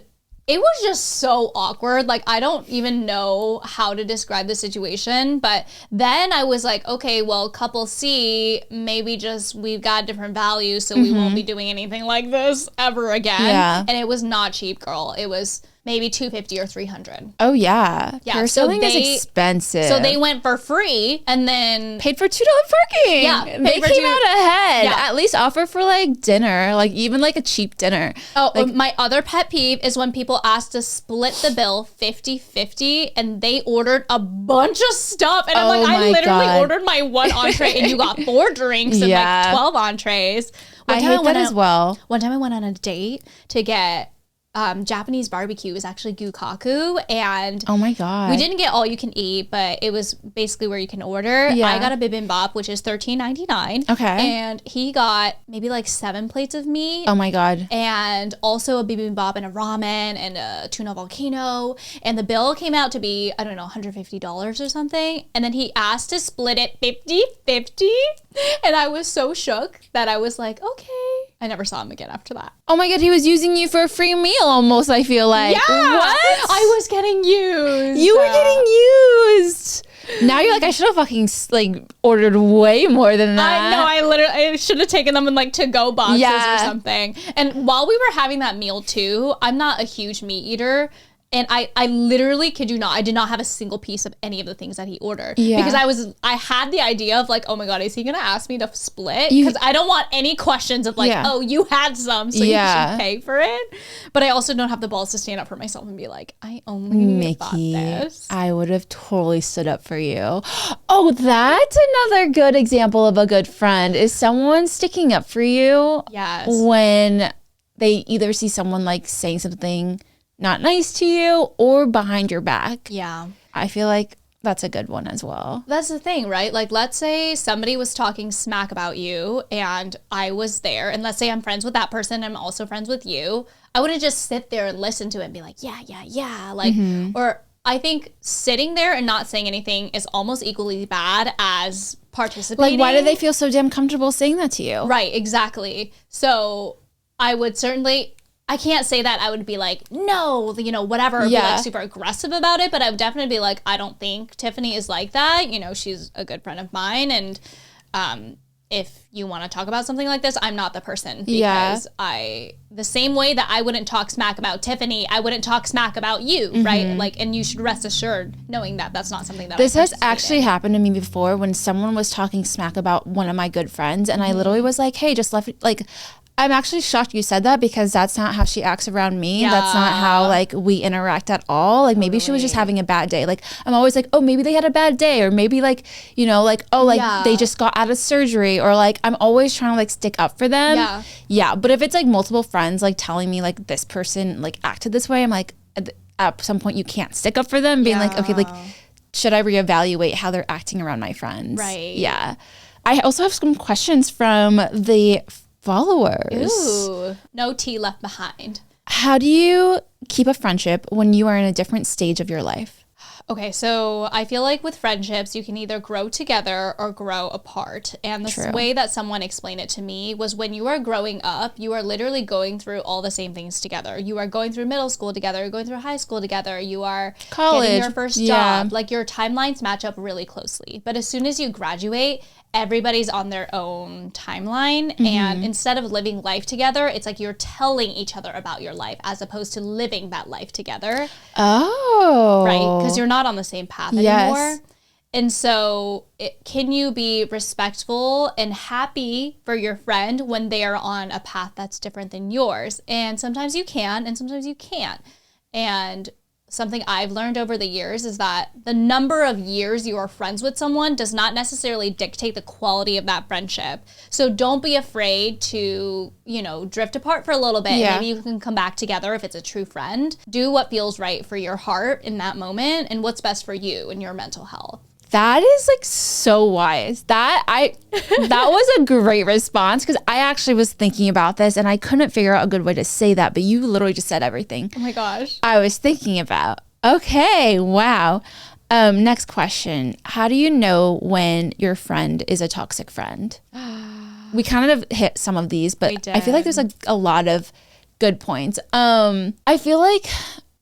it was just so awkward. Like, I don't even know how to describe the situation. But then I was like, okay, well, couple C, maybe just we've got different values, so we won't be doing anything like this ever again. Yeah. And it was not cheap, girl. It was maybe $250 or $300. Oh, yeah. Yeah. Parasailing is expensive. So they went for free and then paid for $2 parking. Yeah. They came out ahead. Yeah. At least offer for like dinner, like even like a cheap dinner. Oh, like, my other pet peeve is when people ask to split the bill 50-50 and they ordered a bunch of stuff. And I'm like, I literally ordered my 1 entree and you got 4 drinks and like 12 entrees. I hate that as well. One time I went on a date to get Japanese barbecue. Was actually Gukaku, and oh my god, we didn't get all you can eat, but it was basically where you can order. Yeah. I got a bibimbap, which is $13.99. Okay, and he got maybe like 7 plates of meat. Oh my god, and also a bibimbap and a ramen and a tuna volcano, and the bill came out to be, I don't know, $150 or something. And then he asked to split it 50-50, and I was so shook that I was like, okay. I never saw him again after that. Oh my god, he was using you for a free meal almost, I feel like. Yeah! What? I was getting used. You were getting used. Now you're like, I should have fucking like ordered way more than that. I know, I should have taken them in like to-go boxes or something. And while we were having that meal too, I'm not a huge meat eater. And I literally kid you not, I did not have a single piece of any of the things that he ordered. Yeah. Because I had the idea of like, oh my god, is he gonna ask me to split? Because I don't want any questions of like, oh, you had some, so you should pay for it. But I also don't have the balls to stand up for myself and be like, I only bought this. I would have totally stood up for you. Oh, that's another good example of a good friend, is someone sticking up for you. Yes. When they either see someone like saying something not nice to you or behind your back. Yeah. I feel like that's a good one as well. That's the thing, right? Like, let's say somebody was talking smack about you and I was there, and let's say I'm friends with that person, I'm also friends with you. I wouldn't just sit there and listen to it and be like, yeah. Like, or I think sitting there and not saying anything is almost equally bad as participating. Like, why do they feel so damn comfortable saying that to you? Right, exactly. So I would certainly... I can't say that I would be like, no, you know, whatever, or be like super aggressive about it, but I would definitely be like, I don't think Tiffany is like that. You know, she's a good friend of mine. And if you want to talk about something like this, I'm not the person. Because the same way that I wouldn't talk smack about Tiffany, I wouldn't talk smack about you, right? Like, and you should rest assured knowing that that's not something that this has actually happened to me before, when someone was talking smack about one of my good friends, and I literally was like, hey, just left, like, I'm actually shocked you said that, because that's not how she acts around me. Yeah. That's not how like we interact at all. Like maybe she was just having a bad day. Like I'm always like, oh, maybe they had a bad day, or maybe like, you know, like, oh, like they just got out of surgery, or like I'm always trying to like stick up for them. Yeah. But if it's like multiple friends like telling me like this person like acted this way, I'm like, at some point you can't stick up for them, being like, okay, like should I reevaluate how they're acting around my friends? Right. Yeah. I also have some questions from the followers. Ooh, no tea left behind. How do you keep a friendship when you are in a different stage of your life? Okay, so I feel like with friendships, you can either grow together or grow apart. And the way that someone explained it to me was, when you are growing up, you are literally going through all the same things together. You are going through middle school together, you're going through high school together, you are getting your first job. Like, your timelines match up really closely. But as soon as you graduate, everybody's on their own timeline. And instead of living life together, it's like you're telling each other about your life as opposed to living that life together. Oh. Oh. Right? Because you're not on the same path anymore. And so can you be respectful and happy for your friend when they are on a path that's different than yours? And sometimes you can, and sometimes you can't. And something I've learned over the years is that the number of years you are friends with someone does not necessarily dictate the quality of that friendship. So don't be afraid to, drift apart for a little bit. Yeah. Maybe you can come back together if it's a true friend. Do what feels right for your heart in that moment and what's best for you and your mental health. That is like so wise. That was a great response, because I actually was thinking about this and I couldn't figure out a good way to say that, but you literally just said everything. Oh my gosh. I was thinking about. Okay, wow. Next question. How do you know when your friend is a toxic friend? We kind of hit some of these, but I feel like there's a lot of good points. I feel like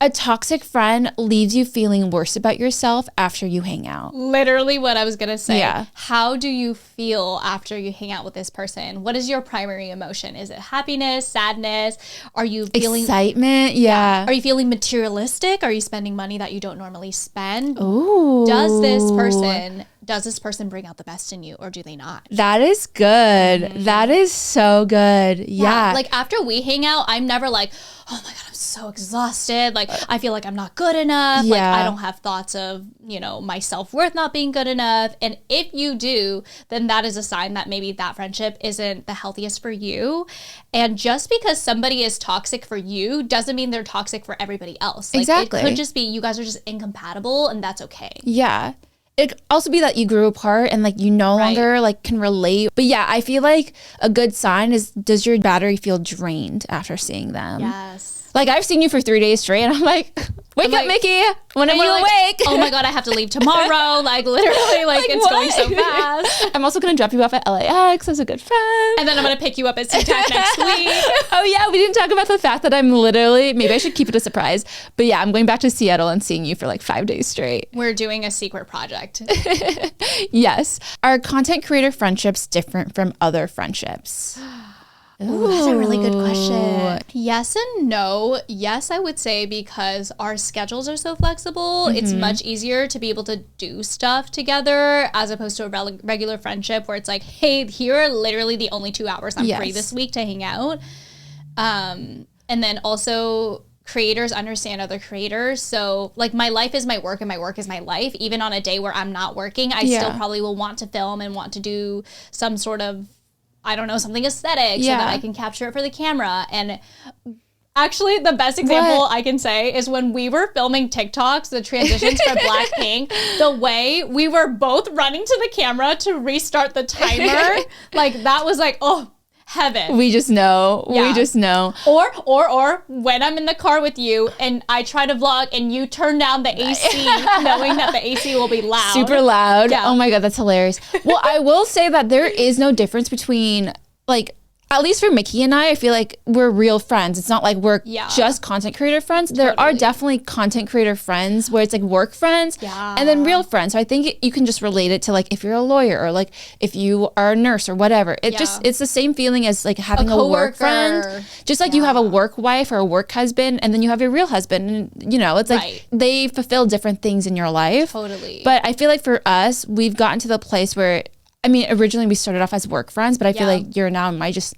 a toxic friend leaves you feeling worse about yourself after you hang out. Literally what I was going to say. Yeah. How do you feel after you hang out with this person? What is your primary emotion? Is it happiness, sadness? Are you feeling excitement? Yeah. Are you feeling materialistic? Are you spending money that you don't normally spend? Ooh. Does this person bring out the best in you, or do they not? That is good. Mm-hmm. That is so good. Yeah. Like after we hang out, I'm never like, oh my God, I'm so exhausted. Like I feel like I'm not good enough. Yeah. Like I don't have thoughts of, my self-worth not being good enough. And if you do, then that is a sign that maybe that friendship isn't the healthiest for you. And just because somebody is toxic for you doesn't mean they're toxic for everybody else. Like, exactly. It could just be you guys are just incompatible, and that's okay. Yeah. It could also be that you grew apart and like you no longer like can relate. But yeah, I feel like a good sign is, does your battery feel drained after seeing them? Yes. Like I've seen you for 3 days straight and I'm like, wake up, Miki. When are you awake? Oh my God, I have to leave tomorrow. Like literally, like it's going so fast. I'm also going to drop you off at LAX as a good friend. And then I'm going to pick you up at SeaTac next week. Oh yeah, we didn't talk about the fact that I'm literally, maybe I should keep it a surprise. But yeah, I'm going back to Seattle and seeing you for like 5 days straight. We're doing a secret project. Yes. Are content creator friendships different from other friendships? Ooh, that's a really good question. Yes and no. Yes, I would say because our schedules are so flexible, it's much easier to be able to do stuff together as opposed to a regular friendship where it's like, hey, here are literally the only 2 hours I'm free this week to hang out. And then also creators understand other creators. So like my life is my work and my work is my life. Even on a day where I'm not working, I still probably will want to film and want to do some sort of, I don't know, something aesthetic so that I can capture it for the camera. And actually the best example I can say is when we were filming TikToks, the transitions for Blackpink, the way we were both running to the camera to restart the timer, like that was like, oh, heaven. We just know. Yeah. We just know. Or when I'm in the car with you and I try to vlog and you turn down the AC knowing that the AC will be loud. Super loud. Yeah. Oh my God, that's hilarious. Well, I will say that there is no difference between like, at least for Miki and I feel like we're real friends. It's not like we're just content creator friends. There are definitely content creator friends where it's like work friends and then real friends. So I think you can just relate it to like if you're a lawyer or like if you are a nurse or whatever. It just, it's the same feeling as like having a work friend. Just like you have a work wife or a work husband and then you have your real husband. And it's like they fulfill different things in your life. Totally. But I feel like for us, we've gotten to the place where, I mean, originally we started off as work friends, but I feel like you're now my just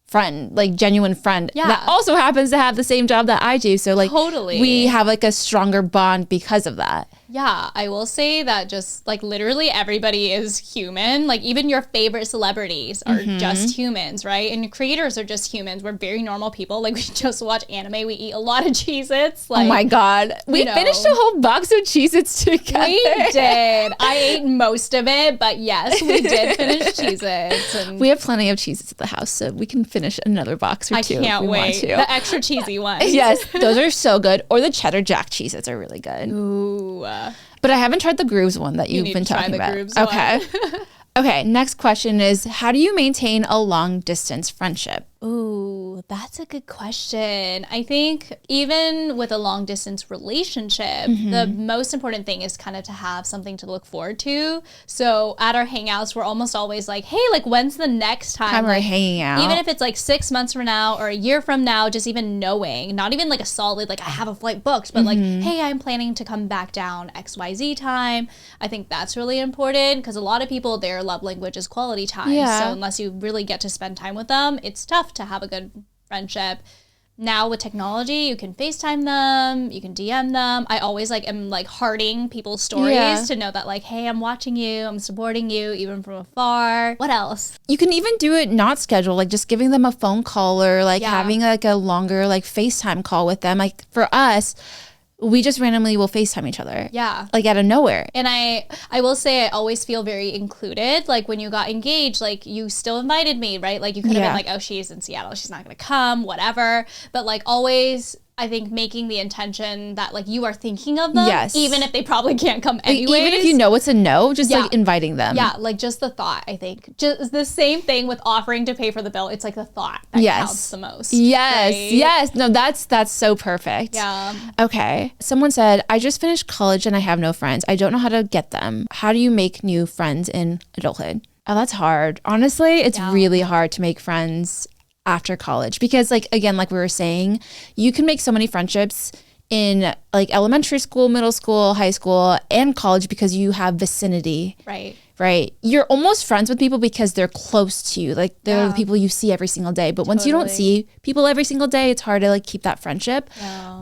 friend, like genuine friend that also happens to have the same job that I do. So like we have like a stronger bond because of that. Yeah, I will say that just like literally everybody is human. Like even your favorite celebrities are just humans, right? And creators are just humans. We're very normal people. Like we just watch anime. We eat a lot of Cheez-Its. Like, oh my God. We finished a whole box of Cheez-Its together. We did. I ate most of it, but yes, we did finish Cheez-Its. And we have plenty of Cheez-Its at the house, so we can finish another box or two. I can't wait. The extra cheesy ones. Yes, those are so good. Or the cheddar jack Cheez-Its are really good. Ooh. But I haven't tried the grooves one that you've been talking about. Okay. Okay, next question is, how do you maintain a long distance friendship? Ooh, That's a good question. I think even with a long distance relationship, the most important thing is kind of to have something to look forward to. So at our hangouts, we're almost always like, hey, like when's the next time we're hanging out? Even if it's like 6 months from now or a year from now, just even knowing, not even like a solid, like I have a flight booked, but like, hey, I'm planning to come back down XYZ time. I think that's really important because a lot of people, their love language is quality time. Yeah. So unless you really get to spend time with them, it's tough to have a good friendship. Now with technology, you can FaceTime them, you can DM them. I always like am like hearting people's stories to know that like, hey, I'm watching you, I'm supporting you even from afar. What else? You can even do it not scheduled, like just giving them a phone call or like having like a longer like FaceTime call with them. Like for us, we just randomly will FaceTime each other. Yeah. Like out of nowhere. And I will say I always feel very included. Like when you got engaged, like you still invited me, right? Like you could have been like, oh, she's in Seattle, she's not going to come, whatever. But like always, I think making the intention that like you are thinking of them, even if they probably can't come anyways. Even if you know it's a no, just like inviting them. Yeah, like just the thought, I think. Just the same thing with offering to pay for the bill. It's like the thought that counts the most. Yes, right? yes. No, that's so perfect. Yeah. Okay. Someone said, I just finished college and I have no friends. I don't know how to get them. How do you make new friends in adulthood? Oh, that's hard. Honestly, it's really hard to make friends after college because like, again, like we were saying, you can make so many friendships in like elementary school, middle school, high school, and college because you have vicinity. Right. You're almost friends with people because they're close to you. Like they're the people you see every single day. But once you don't see people every single day, it's hard to like keep that friendship.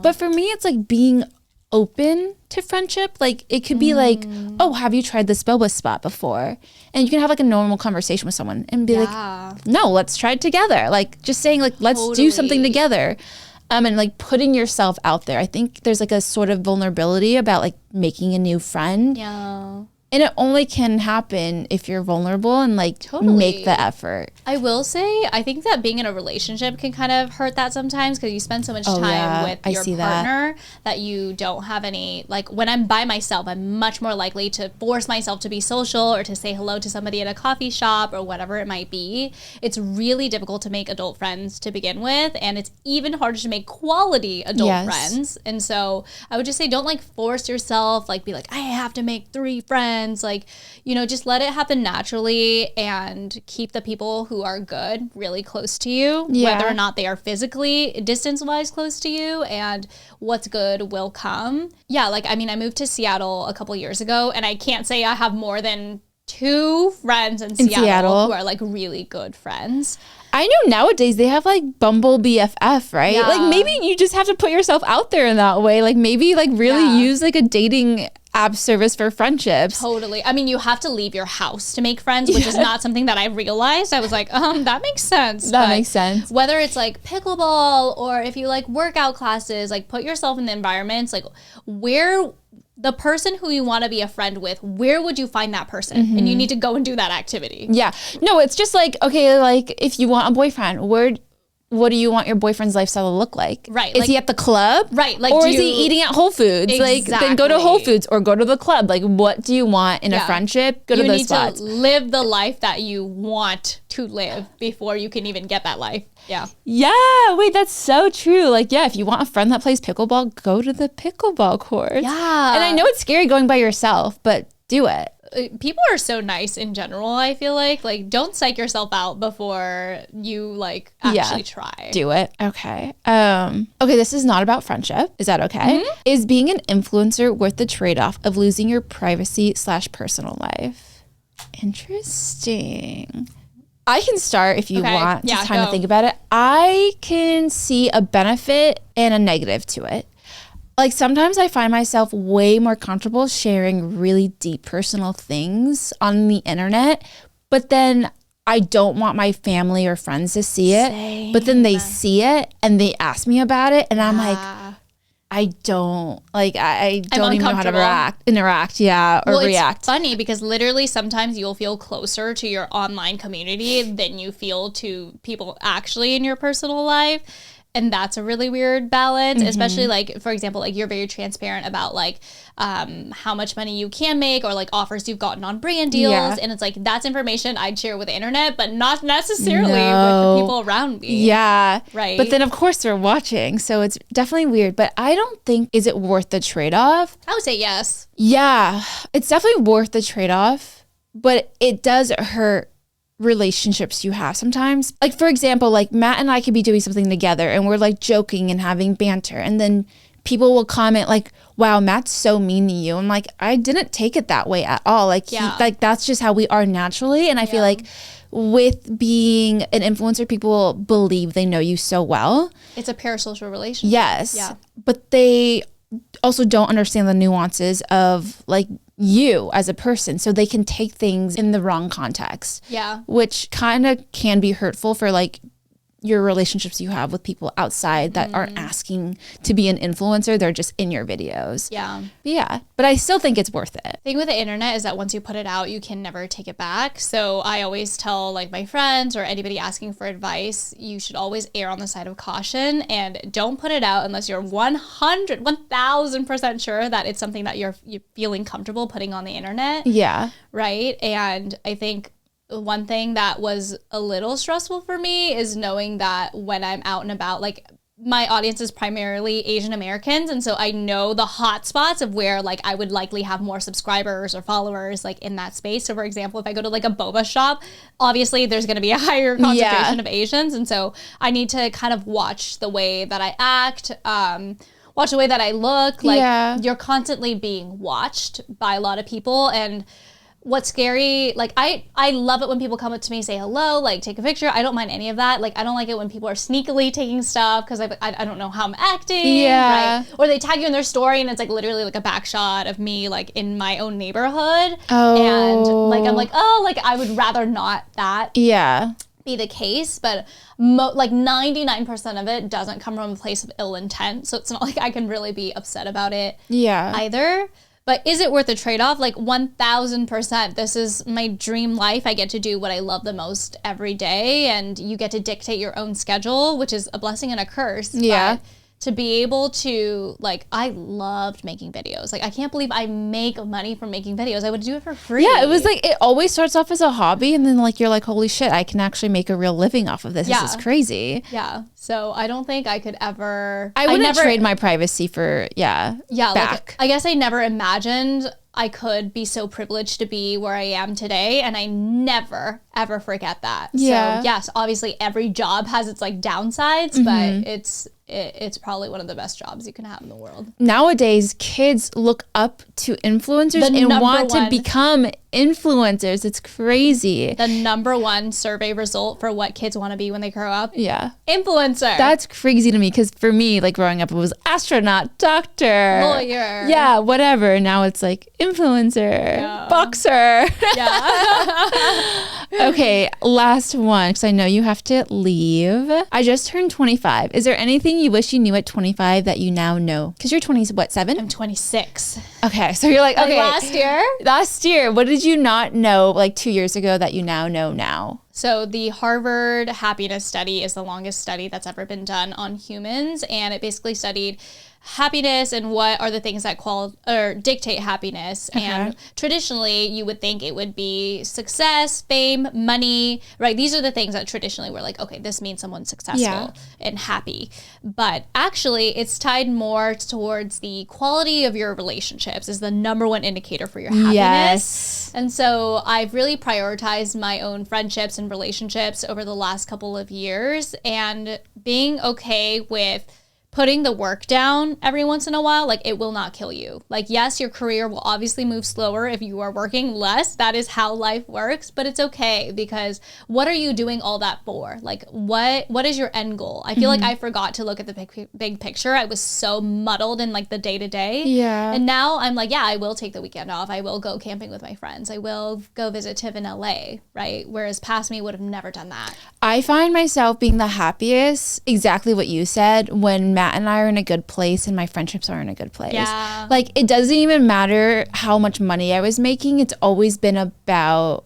But for me, it's like being open to friendship. Like it could be like, oh, have you tried this boba spot before? And you can have like a normal conversation with someone and be like, no, let's try it together. Like just saying like, let's do something together. And like putting yourself out there. I think there's like a sort of vulnerability about like making a new friend. Yeah. And it only can happen if you're vulnerable and like make the effort. I will say, I think that being in a relationship can kind of hurt that sometimes because you spend so much time with your partner that you don't have any, like when I'm by myself, I'm much more likely to force myself to be social or to say hello to somebody at a coffee shop or whatever it might be. It's really difficult to make adult friends to begin with. And it's even harder to make quality adult friends. And so I would just say, don't like force yourself, like be like, I have to make 3 friends. Like, you know, just let it happen naturally and keep the people who are good really close to you, whether or not they are physically distance-wise close to you, and what's good will come. Yeah, like, I mean, I moved to Seattle a couple years ago, and I can't say I have more than 2 friends in Seattle who are like really good friends. I know nowadays they have like Bumble BFF, right? Yeah. Like maybe you just have to put yourself out there in that way. Like maybe like really use like a dating app service for friendships. Totally. I mean, you have to leave your house to make friends, which is not something that I realized. I was like, that makes sense. That makes sense. Whether it's like pickleball or if you like workout classes, like put yourself in the environments, like where the person who you want to be a friend with, where would you find that person? And you need to go and do that activity. Yeah. No, it's just like, okay, like if you want a boyfriend, what do you want your boyfriend's lifestyle to look like? Right. Is he at the club? Right. Like, or is he eating at Whole Foods? Like, then go to Whole Foods or go to the club. Like, what do you want in a friendship? Go to those spots. You need to live the life that you want to live before you can even get that life. Yeah. Yeah. Wait, that's so true. Like, yeah, if you want a friend that plays pickleball, go to the pickleball court. Yeah. And I know it's scary going by yourself, but do it. People are so nice in general, I feel like don't psych yourself out before you like actually try. Do it. Okay. Okay, this is not about friendship. Is that okay? Is being an influencer worth the trade-off of losing your privacy / personal life? Interesting. I can start if you want just time to think about it. I can see a benefit and a negative to it. Like sometimes I find myself way more comfortable sharing really deep personal things on the internet, but then I don't want my family or friends to see it. Same. But then they see it and they ask me about it, and I'm like, I don't even know how to interact, or react. It's funny because literally sometimes you'll feel closer to your online community than you feel to people actually in your personal life. And that's a really weird balance, especially like, for example, like you're very transparent about like how much money you can make or like offers you've gotten on brand deals. Yeah. And it's like, that's information I'd share with the internet, but not necessarily with the people around me. Yeah. Right. But then of course they're watching. So it's definitely weird, but I don't think, is it worth the trade-off? I would say yes. Yeah, it's definitely worth the trade-off, but it does hurt relationships you have sometimes. Like for example, like Matt and I could be doing something together and we're like joking and having banter, and then people will comment like, wow, Matt's so mean to you. I'm like, I didn't take it that way at all. Like like that's just how we are naturally. And I feel like with being an influencer, people believe they know you so well. It's a parasocial relationship. Yes. Yeah. But they also don't understand the nuances of like you as a person, so they can take things in the wrong context. Yeah. Which kind of can be hurtful for like your relationships you have with people outside that aren't asking to be an influencer. They're just in your videos. Yeah. But I still think it's worth it. The thing with the internet is that once you put it out, you can never take it back. So I always tell like my friends or anybody asking for advice, you should always err on the side of caution and don't put it out unless you're 1000% sure that it's something that you're feeling comfortable putting on the internet. Yeah. Right. And I think one thing that was a little stressful for me is knowing that when I'm out and about, like my audience is primarily Asian Americans. And so I know the hot spots of where like I would likely have more subscribers or followers like in that space. So for example, if I go to like a boba shop, obviously there's going to be a higher concentration of Asians. And so I need to kind of watch the way that I act, watch the way that I look. Like you're constantly being watched by a lot of people. And what's scary, like I love it when people come up to me, say hello, like take a picture. I don't mind any of that. Like I don't like it when people are sneakily taking stuff because I don't know how I'm acting. Right? Or they tag you in their story and it's like literally like a back shot of me like in my own neighborhood. And like I'm like, oh, like I would rather not that be the case, but like 99% of it doesn't come from a place of ill intent. So it's not like I can really be upset about it either. But is it worth the trade-off? Like 1000%. This is my dream life. I get to do what I love the most every day, and you get to dictate your own schedule, which is a blessing and a curse. Yeah. But to be able to, like, I loved making videos. Like, I can't believe I make money from making videos. I would do it for free. Yeah, it was like, it always starts off as a hobby, and then like you're like, holy shit, I can actually make a real living off of this. This is crazy. Yeah. So I don't think I could ever. I wouldn't trade my privacy for back. Like, I guess I never imagined I could be so privileged to be where I am today, and I never ever forget that. So yes, obviously every job has its like downsides, but it's probably one of the best jobs you can have in the world. Nowadays, kids look up to influencers and want to become influencers. It's crazy. The #1 survey result for what kids want to be when they grow up. Yeah. Influencer. That's crazy to me, because for me, like growing up, it was astronaut, doctor, lawyer. Yeah, whatever. Now it's like influencer, boxer. Yeah. Okay, last one, because I know you have to leave. I just turned 25. Is there anything you wish you knew at 25 that you now know? Because you're 7? I'm 26. Okay, so you're like, okay. Last year, what did you not know like 2 years ago that you now know now? So the Harvard happiness study is the longest study that's ever been done on humans, and it basically studied happiness and what are the things that dictate happiness. And traditionally you would think it would be success, fame, money, right? These are the things that traditionally we're like, okay, this means someone's successful and happy. But actually it's tied more towards the quality of your relationships is the #1 indicator for your happiness. Yes. And so I've really prioritized my own friendships and relationships over the last couple of years, and being okay with putting the work down every once in a while. Like, it will not kill you. Like, yes, your career will obviously move slower if you are working less. That is how life works, but it's okay, because what are you doing all that for? Like, what is your end goal? I feel like I forgot to look at the big picture. I was so muddled in like the day to day. Yeah. And now I'm like, yeah, I will take the weekend off. I will go camping with my friends. I will go visit Tiff in LA, right? Whereas past me would have never done that. I find myself being the happiest, exactly what you said, when Matt and I are in a good place and my friendships are in a good place. Yeah. Like, it doesn't even matter how much money I was making. It's always been about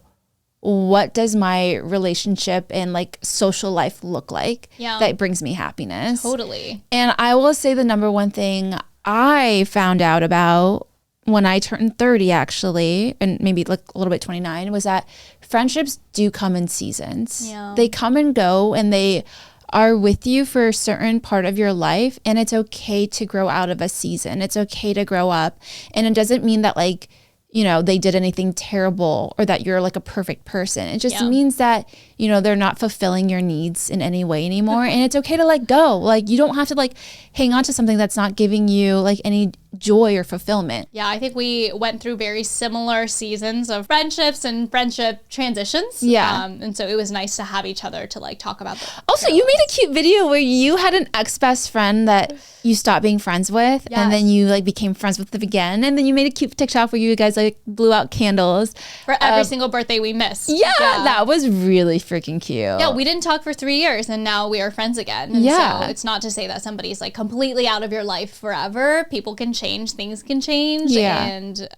what does my relationship and like social life look like that brings me happiness? Totally. And I will say the number one thing I found out about when I turned 30 actually, and maybe like a little bit 29, was that friendships do come in seasons. Yeah. They come and go, and they are with you for a certain part of your life, and it's okay to grow out of a season. It's okay to grow up. And it doesn't mean that like, you know, they did anything terrible or that you're like a perfect person. It just means that, you know, they're not fulfilling your needs in any way anymore. And it's okay to let go. Like, you don't have to like hang on to something that's not giving you like any joy or fulfillment. Yeah, I think we went through very similar seasons of friendships and friendship transitions. Yeah. And so it was nice to have each other to like talk about that. Also, you made a cute video where you had an ex-best friend that you stopped being friends with, and then you like became friends with them again. And then you made a cute TikTok where you guys like blew out candles. For every single birthday we missed. Yeah, that was really freaking cute. Yeah, we didn't talk for 3 years and now we are friends again. And so it's not to say that somebody's like completely out of your life forever. People can change, things can change. Yeah. And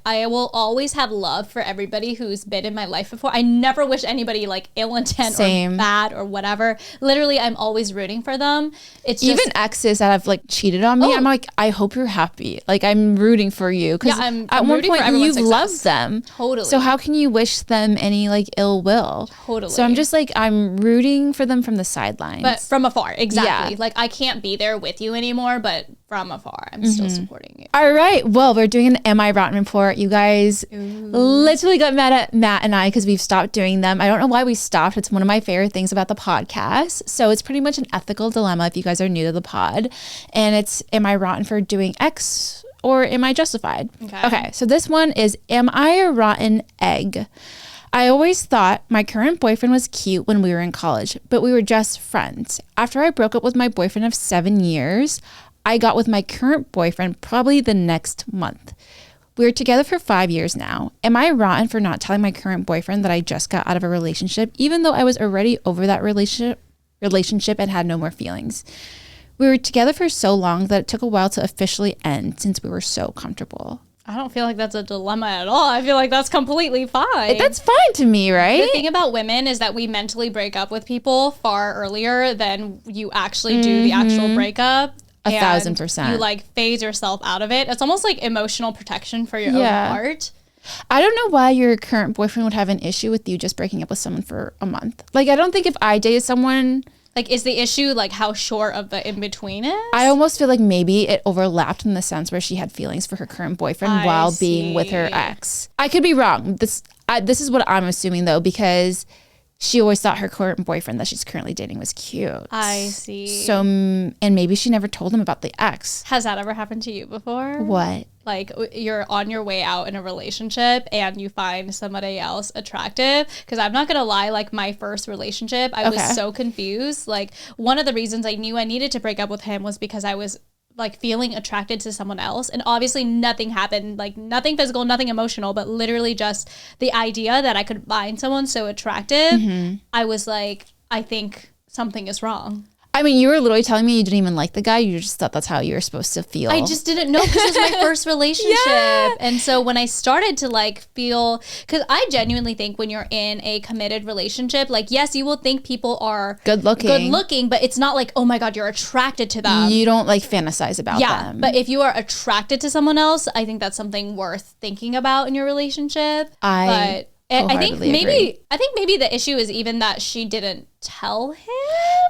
I will always have love for everybody who's been in my life before. I never wish anybody like ill intent or bad or whatever. Literally, I'm always rooting for them. It's just, even exes that have like cheated on me. I'm like, I hope you're happy. Like, I'm rooting for you. Because I'm at one rooting for point everyone's you've loved success. them. Totally. So how can you wish them any like ill will? Totally. So I'm just like, I'm rooting for them from the sidelines. But from afar, exactly. Yeah. Like, I can't be there with you anymore, but from afar, I'm still supporting you. All right. Well, we're doing an Am I Rotten report. You guys literally got mad at Matt and I because we've stopped doing them. I don't know why we stopped. It's one of my favorite things about the podcast. So it's pretty much an ethical dilemma if you guys are new to the pod. And it's, am I rotten for doing X or am I justified? Okay. So this one is, am I a rotten egg? I always thought my current boyfriend was cute when we were in college, but we were just friends. After I broke up with my boyfriend of 7 years, I got with my current boyfriend probably the next month. We're together for 5 years now. Am I rotten for not telling my current boyfriend that I just got out of a relationship, even though I was already over that relationship and had no more feelings? We were together for so long that it took a while to officially end since we were so comfortable. I don't feel like that's a dilemma at all. I feel like that's completely fine. That's fine to me, right? The thing about women is that we mentally break up with people far earlier than you actually do the actual breakup. 1,000%. You like phase yourself out of it. It's almost like emotional protection for your own heart. I don't know why your current boyfriend would have an issue with you just breaking up with someone for a month. Like, I don't think if I dated someone... Like, is the issue like how short of the in-between is? I almost feel like maybe it overlapped in the sense where she had feelings for her current boyfriend while being with her ex. I could be wrong. This is what I'm assuming, though, because she always thought her current boyfriend that she's currently dating was cute. I see. So, and maybe she never told him about the ex. Has that ever happened to you before? What? Like, you're on your way out in a relationship and you find somebody else attractive. Because I'm not going to lie, like, my first relationship, I was so confused. Like, one of the reasons I knew I needed to break up with him was because I was like feeling attracted to someone else, and obviously nothing happened, like nothing physical, nothing emotional, but literally just the idea that I could find someone so attractive. I was like, I think something is wrong. I mean, you were literally telling me you didn't even like the guy. You just thought that's how you were supposed to feel. I just didn't know because it was my first relationship. And so when I started to like feel, because I genuinely think when you're in a committed relationship, like, yes, you will think people are good looking, but it's not like, oh my God, you're attracted to them. You don't like fantasize about them. But if you are attracted to someone else, I think that's something worth thinking about in your relationship. I think maybe the issue is even that she didn't tell him.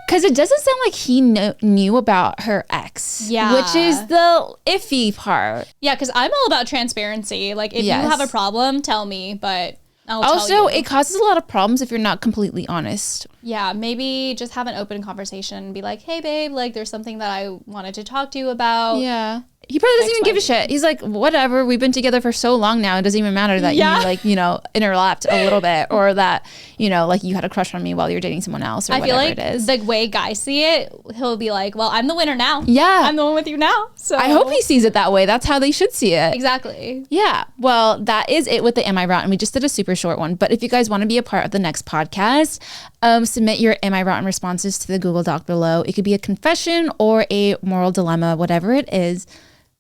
Because it doesn't sound like he knew about her ex. Yeah. Which is the iffy part. Yeah, because I'm all about transparency. Like, if you have a problem, tell me, but I'll also, tell you. It causes a lot of problems if you're not completely honest. Yeah, maybe just have an open conversation and be like, hey, babe, like, there's something that I wanted to talk to you about. Yeah. He probably doesn't even give a shit. He's like, whatever, we've been together for so long now. It doesn't even matter that you like, interlapped a little bit, or that, like you had a crush on me while you're dating someone else, or I whatever feel like it is. The way guys see it, he'll be like, well, I'm the winner now. Yeah. I'm the one with you now. So I hope he sees it that way. That's how they should see it. Exactly. Yeah. Well, that is it with the Am I Rotten? We just did a super short one. But if you guys want to be a part of the next podcast, submit your Am I Rotten responses to the Google Doc below. It could be a confession or a moral dilemma, whatever it is.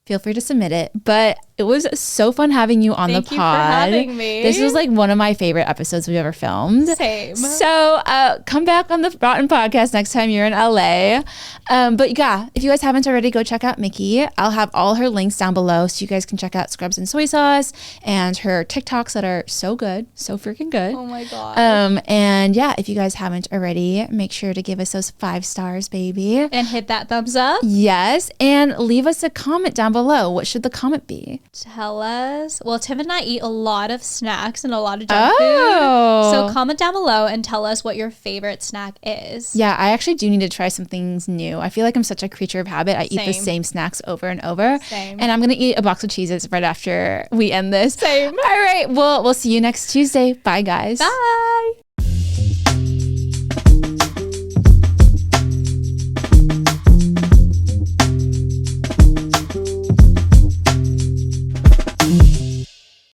feel free to submit it. But it was so fun having you on the pod. Thank you for having me. This was like one of my favorite episodes we've ever filmed. Same. So come back on the Rotten podcast next time you're in LA. But yeah, if you guys haven't already, go check out Miki. I'll have all her links down below so you guys can check out Scrubs and Soy Sauce and her TikToks that are so good, so freaking good. Oh my God. And yeah, if you guys haven't already, make sure to give us those 5 stars, baby. And hit that thumbs up. Yes. And leave us a comment down below. What should the comment be? Tell us. Well, Tim and I eat a lot of snacks and a lot of junk food. So comment down below and tell us what your favorite snack is. Yeah, I actually do need to try some things new. I feel like I'm such a creature of habit. I eat the same snacks over and over. Same. And I'm going to eat a box of Cheez-Its right after we end this. Same. All right. Well, we'll see you next Tuesday. Bye, guys. Bye.